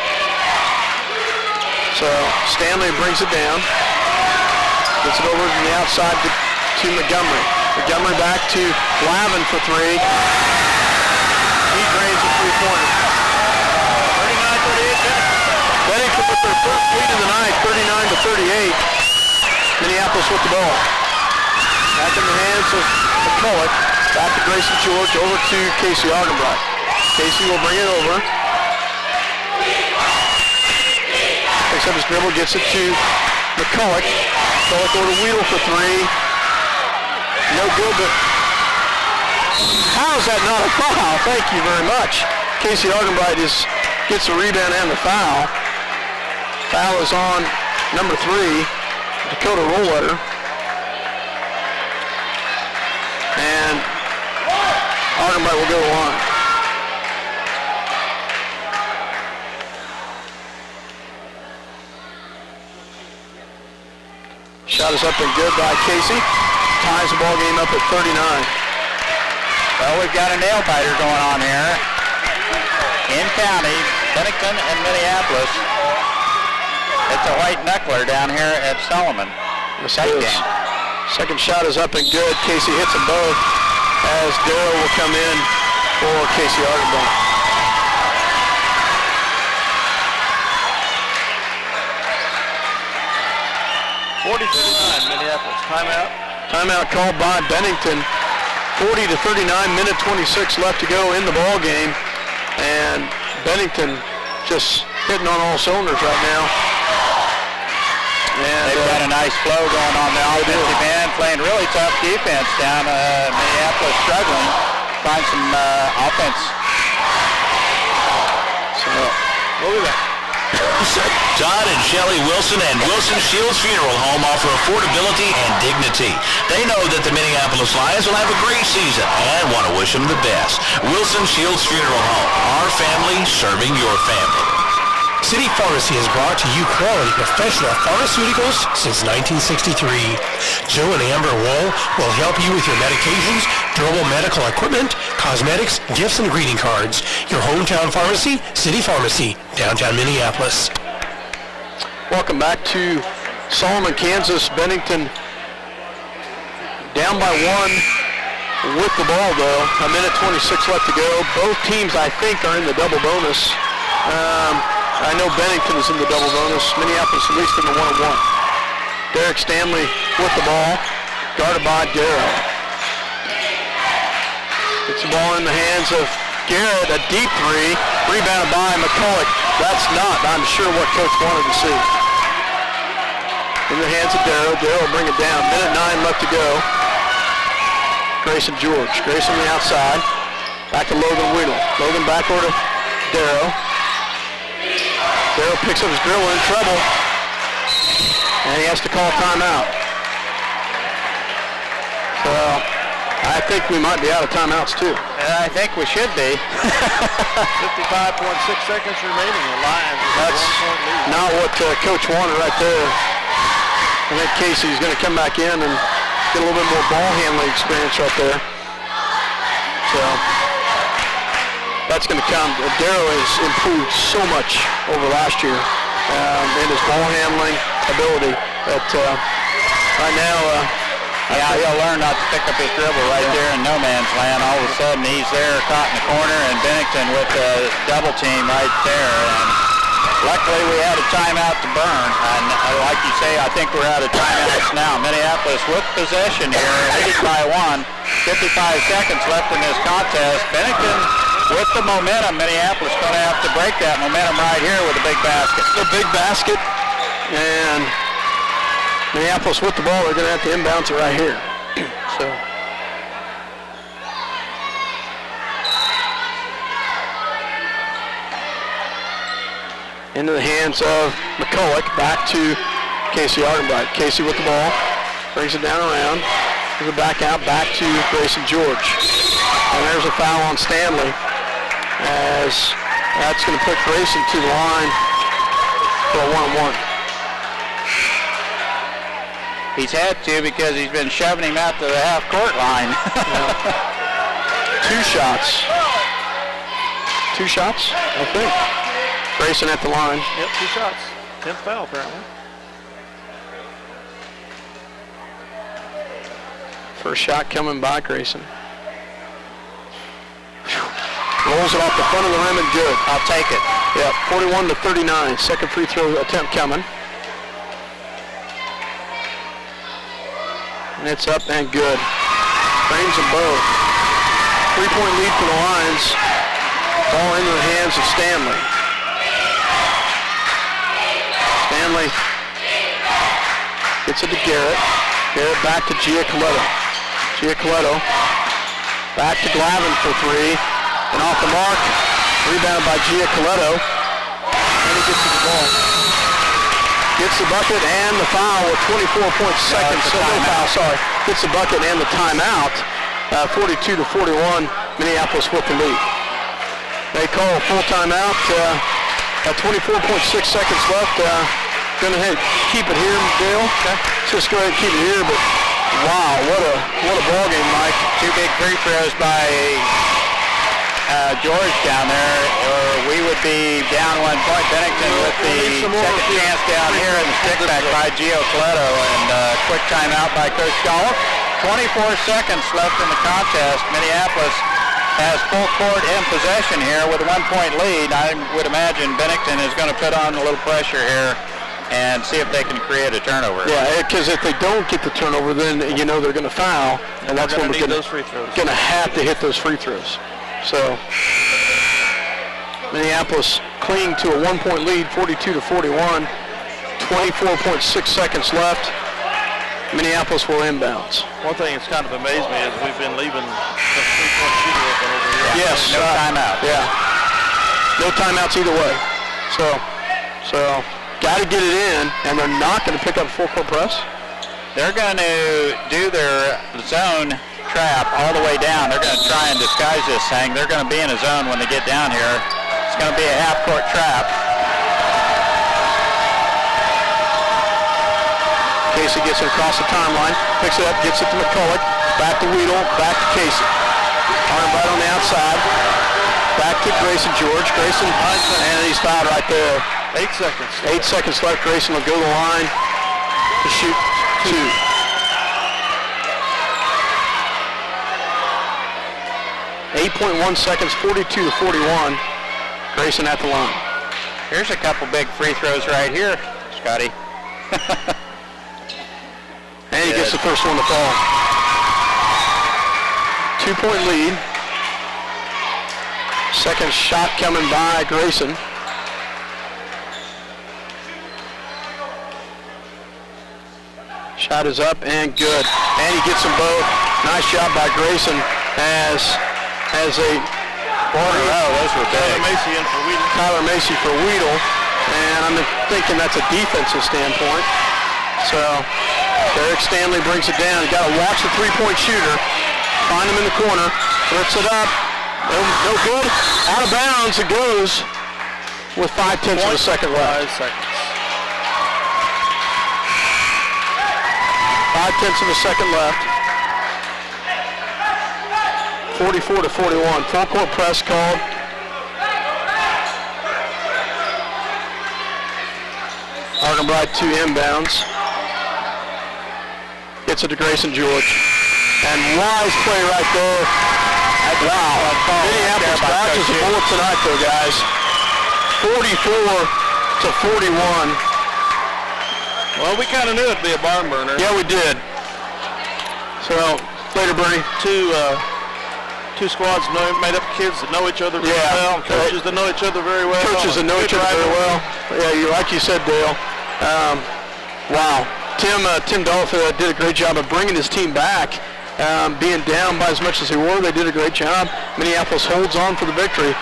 So Stanley brings it down. Gets it over to the outside to Montgomery. Montgomery back to Glavin for three. He drains a three-pointer. 39-38. Bennington with their first lead of the night, 39-38. Minneapolis with the ball. Back in the hands of McCulloch. Back to Grayson George, over to Casey Argenbright. Casey will bring it over. Picks up his dribble, gets it to McCulloch. McCulloch over to Weedle for three. No good, but how is that not a foul? Thank you very much. Casey Argenbright gets the rebound and the foul. Foul is on number 3, Dakota Rollletter. And Argenbright will go to the line. is up and good by Casey. Ties the ball game up at 39. Well, we've got a nail-biter going on here in county, Bennington and Minneapolis. It's a white knuckler down here at Solomon. This is. Second shot is up and good. Casey hits them both as Darrow will come in for Casey Ardenbach. 40-39, Minneapolis. Timeout. Timeout called by Bennington. 40-39, minute 26 left to go in the ball game. And Bennington just hitting on all cylinders right now. And they've got a nice flow going on the offensive end, playing really tough defense down Minneapolis, struggling to find some offense. So, look at that. Todd and Shelley Wilson and Wilson Shields Funeral Home offer affordability and dignity. They know that the Minneapolis Lions will have a great season and want to wish them the best. Wilson Shields Funeral Home, our family serving your family. City Pharmacy has brought to you quality professional pharmaceuticals since 1963. Joe and Amber Wool will help you with your medications, durable medical equipment, cosmetics, gifts, and greeting cards. Your hometown pharmacy, City Pharmacy, downtown Minneapolis. Welcome back to Solomon, Kansas. Bennington down by one with the ball, though. A minute 26 left to go. Both teams, I think, are in the double bonus. I know Bennington is in the double bonus. Minneapolis at least in the 1-1. Derek Stanley with the ball, guarded by Darrow. Gets the ball in the hands of Garrett, a deep three, rebounded by McCulloch. That's not, I'm sure, what Coach wanted to see. In the hands of Darrow. Darrow will bring it down. Minute 9 left to go. Grayson George. Grayson on the outside. Back to Logan Weedle. Logan back over to Darrow. Darrow picks up his dribble, in trouble. And he has to call timeout. So I think we might be out of timeouts too. And I think we should be. 55.6 seconds remaining. The Lions That's not what Coach wanted right there. I think Casey's going to come back in and get a little bit more ball handling experience right there. So that's going to come. Darrow has improved so much over last year in his ball handling ability. That right now, he'll learn not to pick up his dribble right there in no man's land. All of a sudden, he's there caught in the corner, and Bennington with the double team right there. And luckily, we had a timeout to burn. And like you say, I think we're out of timeouts now. Minneapolis with possession here, leading by 1. 55 seconds left in this contest. Bennington with the momentum. Minneapolis going to have to break that momentum right here with a big basket. The big basket, and Minneapolis with the ball. They're going to have to inbounds it right here. So. Into the hands of McCulloch, back to Casey Ardenbright. Casey with the ball, brings it down around, brings it back out, back to Grayson George. And there's a foul on Stanley, as that's going to put Grayson to the line for a 1-on-1. He's had to because he's been shoving him out to the half-court line. Two shots. Two shots, I think. Grayson at the line. Yep, 2 shots. 10th foul, apparently. First shot coming by Grayson. Rolls it off the front of the rim and good. I'll take it. Yep, 41-39. Second free throw attempt coming. And it's up and good. Frames them both. 3-point lead for the Lions. Ball into the hands of Stanley. Stanley gets it to Garrett. Garrett back to Giacoletto. Giacoletto back to Glavin for 3. And off the mark. Rebound by Giacoletto. And he gets to the ball. Gets the bucket and the foul with 24 seconds. No foul, sorry. Gets the bucket and the timeout. 42-41. Minneapolis with the lead. They call a full timeout. 24.6 seconds left. Going to keep it here, Dale. Okay. Just go ahead and keep it here, but wow, what a ball game, Mike. 2 big free throws by George down there, or we would be down 1 point. Bennington with the second chance down here, and the stick back by Gio Coletto, and quick timeout by Coach Scholar. 24 seconds left in the contest. Minneapolis has full court in possession here with a 1 point lead. I would imagine Bennington is going to put on a little pressure here and see if they can create a turnover. Yeah, because if they don't get the turnover, then you know they're going to foul, and that's when we're going to have to hit those free throws. So Minneapolis clinging to a 1 point lead, 42-41. 24.6 seconds left. Minneapolis will inbounds. One thing that's kind of amazed me is we've been leaving the 3-point shooter open over here. Yes. No timeout. Yeah. No timeouts either way. So got to get it in, and they're not going to pick up full court press. They're going to do their zone trap all the way down. They're going to try and disguise this thing. They're going to be in a zone when they get down here. It's going to be a half-court trap. Casey gets it across the timeline, picks it up, gets it to McCulloch, back to Weedle, back to Casey. Arm right on the outside, back to Grayson George. Grayson, and he's fouled right there. 8 seconds. 8 seconds left. Grayson will go to the line to shoot 2. .1 seconds, 42-41. Grayson at the line. Here's a couple big free throws right here, Scotty. And he gets the first one to fall. 2 point lead. Second shot coming by Grayson. Shot is up and good. And he gets them both. Nice job by Grayson as a corner. Oh, those were big. Tyler Macy in for Weedle. Tyler Macy for Weedle. And I'm thinking that's a defensive standpoint. So Derek Stanley brings it down. You got to watch the 3-point shooter. Find him in the corner. Lifts it up. No good. Out of bounds it goes with 5/10 of a second left. 5 seconds. 5/10 of a second left. 44-41. Full court press called. Argenbright to inbounds. Gets it to Grayson George. And wise play right there. Wow. Minneapolis dodges a bullet tonight though, guys. 44-41. Well, we kind of knew it'd be a barn burner. Yeah, we did. So, later, Bernie. Two squads made up of kids that know each other very well. Coaches that know each other very well. Coaches that know each other very well. Yeah, like you said, Dale. Wow. Tim Dolph did a great job of bringing his team back. Being down by as much as they were, they did a great job. Minneapolis holds on for the victory.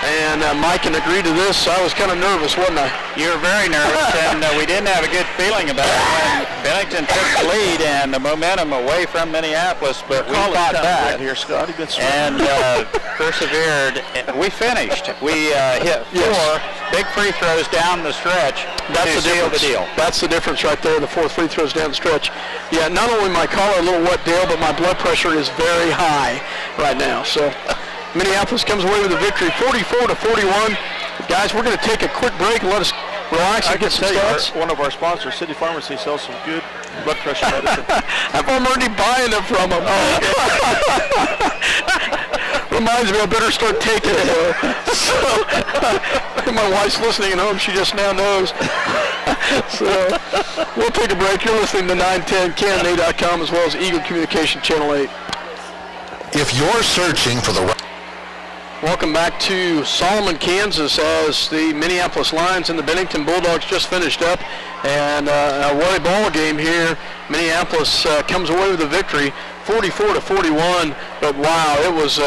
And Mike can agree to this. I was kind of nervous, wasn't I? You were very nervous, and we didn't have a good feeling about it when Bennington took the lead and the momentum away from Minneapolis, but we fought back here, Scott. And persevered. We finished. We hit 4 big free throws down the stretch. That's the difference. That's the difference right there, the 4 free throws down the stretch. Yeah, not only my collar a little wet, Dale, but my blood pressure is very high right now. So Minneapolis comes away with a victory, 44-41. Guys, we're going to take a quick break and let us relax and get some stats. One of our sponsors, City Pharmacy, sells some good blood pressure medicine. I'm already buying it from them. Reminds me I better start taking it. So, my wife's listening at home. She just now knows. So we'll take a break. You're listening to 910canada.com as well as Eagle Communication Channel 8. If you're searching for the Welcome back to Solomon, Kansas, as the Minneapolis Lions and the Bennington Bulldogs just finished up. And what a ball game here. Minneapolis comes away with a victory, 44-41. But wow, it was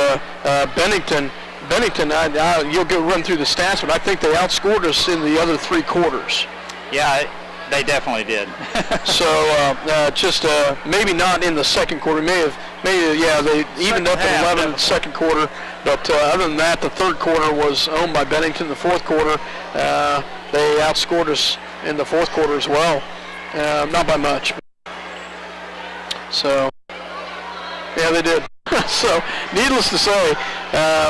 Bennington. Bennington, you'll go run through the stats, but I think they outscored us in the other 3 quarters. Yeah, they definitely did. So just maybe not in the second quarter. They evened up at 11 in the second quarter. But other than that, the third quarter was owned by Bennington. The fourth quarter, they outscored us in the fourth quarter as well. Not by much. So, yeah, they did. So, needless to say,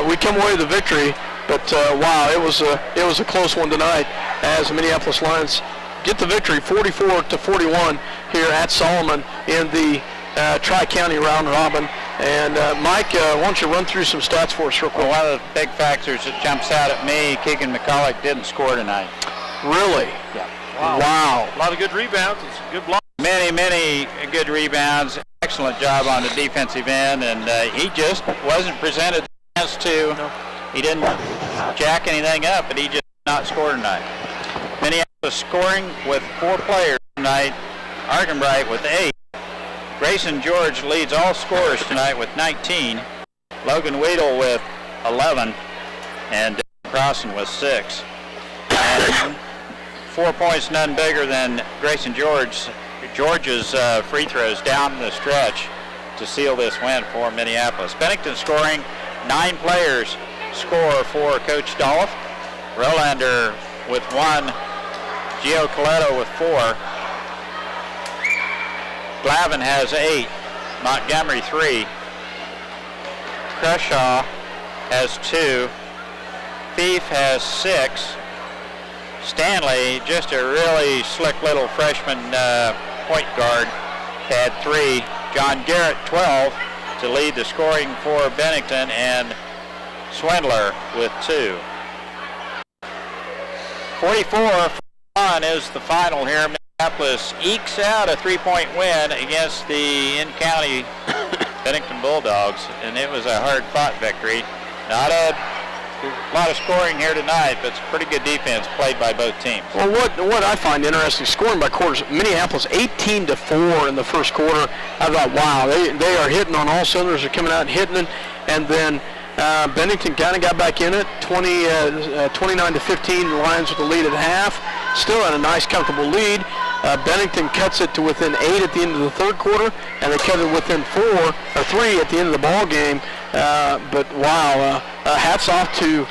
we come away with the victory. But wow, it was a close one tonight as the Minneapolis Lions get the victory, 44-41 here at Solomon in the Tri-County round robin. And Mike, why don't you run through some stats for us real quick? Well, one of the big factors that jumps out at me, Keegan McCulloch didn't score tonight. Really? Yeah. Wow. A lot of good rebounds and some good blocks. Many good rebounds. Excellent job on the defensive end, and he just wasn't presented the chance to. No. He didn't jack anything up, but he just did not score tonight. Minneapolis scoring with 4 players tonight. Argenbright with 8. Grayson George leads all scorers tonight with 19. Logan Weedle with 11. And Dylan Crossan with 6. And 4 points, none bigger than Grayson George's free throws down the stretch to seal this win for Minneapolis. Bennington scoring 9 players score for Coach Dolph. Rolander with 1. Gio Coletto with 4. Glavin has 8. Montgomery 3. Crenshaw has 2. Thief has 6. Stanley, just a really slick little freshman point guard, had 3. John Garrett 12 to lead the scoring for Bennington, and Swindler with 2. 44-41 is the final here. Minneapolis ekes out a 3-point win against the in-county Bennington Bulldogs, and it was a hard-fought victory. Not a lot of scoring here tonight, but it's pretty good defense played by both teams. Well, what I find interesting, scoring by quarters, Minneapolis 18-4 in the first quarter. I thought, wow, they are hitting on all cylinders. They're coming out and hitting it, and then Bennington kind of got back in it, 29-15, the Lions with the lead at half. Still had a nice, comfortable lead. Bennington cuts it to within 8 at the end of the third quarter, and they cut it within 3 at the end of the ball game. But wow, hats off to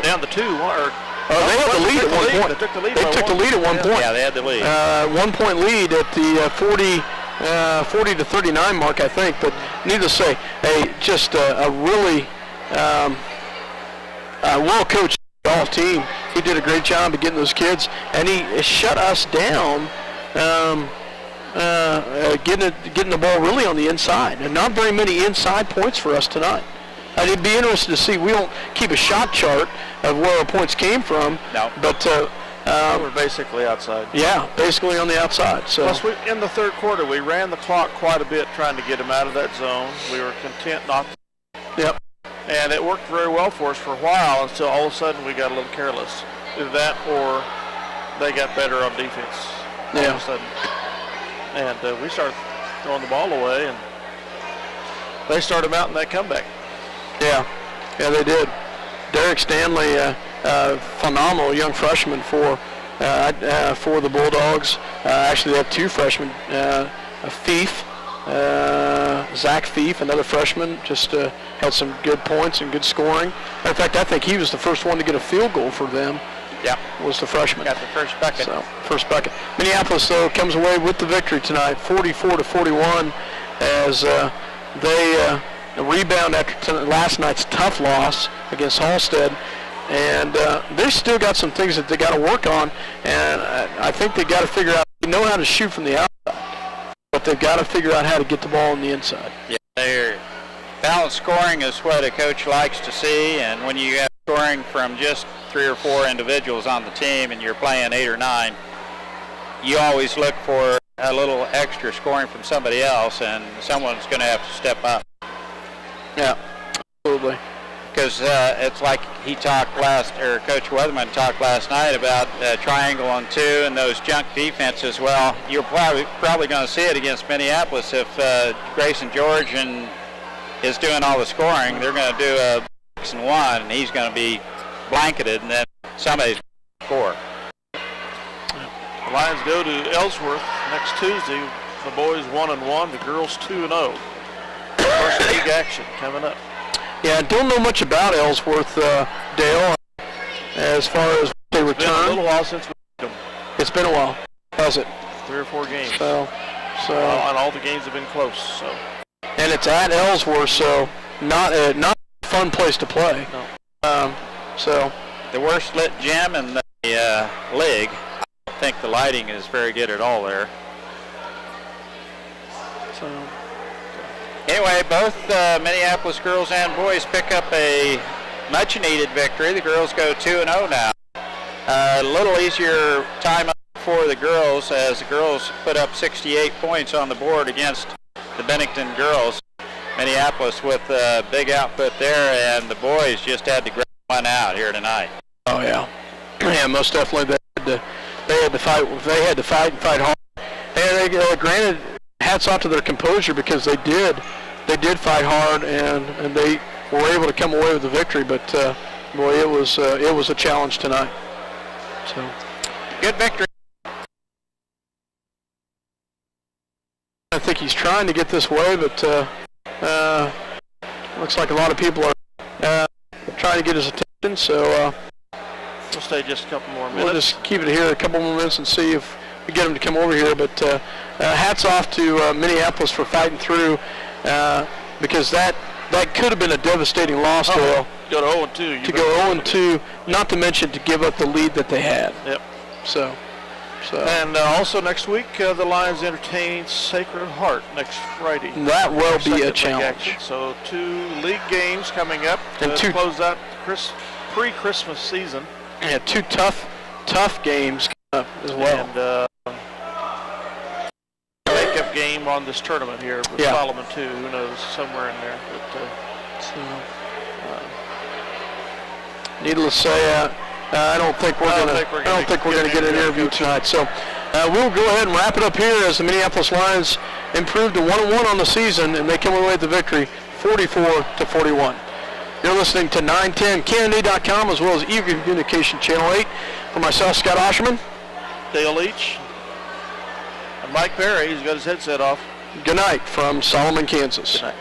down to 2. They had the lead at one point. They took the lead. They took the lead at one point. Yeah, they had the lead. 1-point lead at the 40-39 mark, I think. But needless to say, just a really well-coached golf team. He did a great job of getting those kids, and he shut us down, getting the ball really on the inside. And not very many inside points for us tonight. I'd be interested to see. We don't keep a shot chart of where our points came from. No. But we're basically outside. Yeah, basically on the outside. So. Plus, in the third quarter, we ran the clock quite a bit trying to get them out of that zone. We were content not to. Yep. And it worked very well for us for a while until all of a sudden we got a little careless. Either that or they got better on defense all of a sudden. And we started throwing the ball away, and they started mounting that comeback. Yeah, they did. Derek Stanley, phenomenal young freshman for the Bulldogs. Actually, they have 2 freshmen, Thief. Zach Thief, another freshman, just had some good points and good scoring. Matter of fact, I think he was the first one to get a field goal for them. Yeah, was the freshman. Got the first bucket. So, first bucket. Minneapolis, though, comes away with the victory tonight, 44-41, as they rebound after last night's tough loss against Halstead. And they still got some things that they got to work on, and I think they got to figure out. They know how to shoot from the outside, but they've got to figure out how to get the ball on the inside. Yeah, their balanced scoring is what a coach likes to see, and when you have scoring from just 3 or 4 individuals on the team and you're playing 8 or 9, you always look for a little extra scoring from somebody else, and someone's going to have to step up. Yeah, absolutely. Because it's like Coach Weatherman talked last night about triangle on 2 and those junk defenses. Well, you're probably going to see it against Minneapolis if Grayson George is doing all the scoring. They're going to do a 6 and 1, and he's going to be blanketed, and then somebody's going to score. The Lions go to Ellsworth next Tuesday. The boys 1-1, the girls 2-0. First league action coming up. Yeah, don't know much about Ellsworth, Dale, as far as they return. It's been a little while since we beat them. It's been a while, has it? 3 or 4 games. So, So and all the games have been close. So. And it's at Ellsworth, so not a fun place to play. No. So the worst lit gym in the league. I don't think the lighting is very good at all there. So anyway, both Minneapolis girls and boys pick up a much-needed victory. The girls go 2-0 now. A little easier time for the girls, as the girls put up 68 points on the board against the Bennington girls. Minneapolis with a big output there, and the boys just had to grab one out here tonight. Oh yeah, yeah, most definitely. They had to fight. They had to fight and fight hard. And they, granted, hats off to their composure, because they did fight hard, and they were able to come away with the victory. But boy, it was a challenge tonight. So good victory. I think he's trying to get this way, but looks like a lot of people are trying to get his attention. So we'll stay just a couple more minutes. We'll just keep it here a couple more minutes and see if we get him to come over here. But hats off to Minneapolis for fighting through, because that could have been a devastating loss. Go to 0-2. To go 0-2, not to mention to give up the lead that they had. Yep. So. And also next week, the Lions entertain Sacred Heart next Friday. That will be a challenge. Action. So 2 league games coming up to close out pre-Christmas season. Yeah, 2 tough games coming up as well. And makeup game on this tournament here with Solomon too. Who knows, somewhere in there. But, needless to say, I don't think we're going to get an interview tonight. So we'll go ahead and wrap it up here as the Minneapolis Lions improved to 1-1 on the season, and they come away with the victory, 44-41. You're listening to 910 Kennedy.com as well as Eagle Communication Channel 8. For myself, Scott Osherman, Dale Leach, and Mike Perry. He's got his headset off. Good night from Solomon, Kansas. Good night.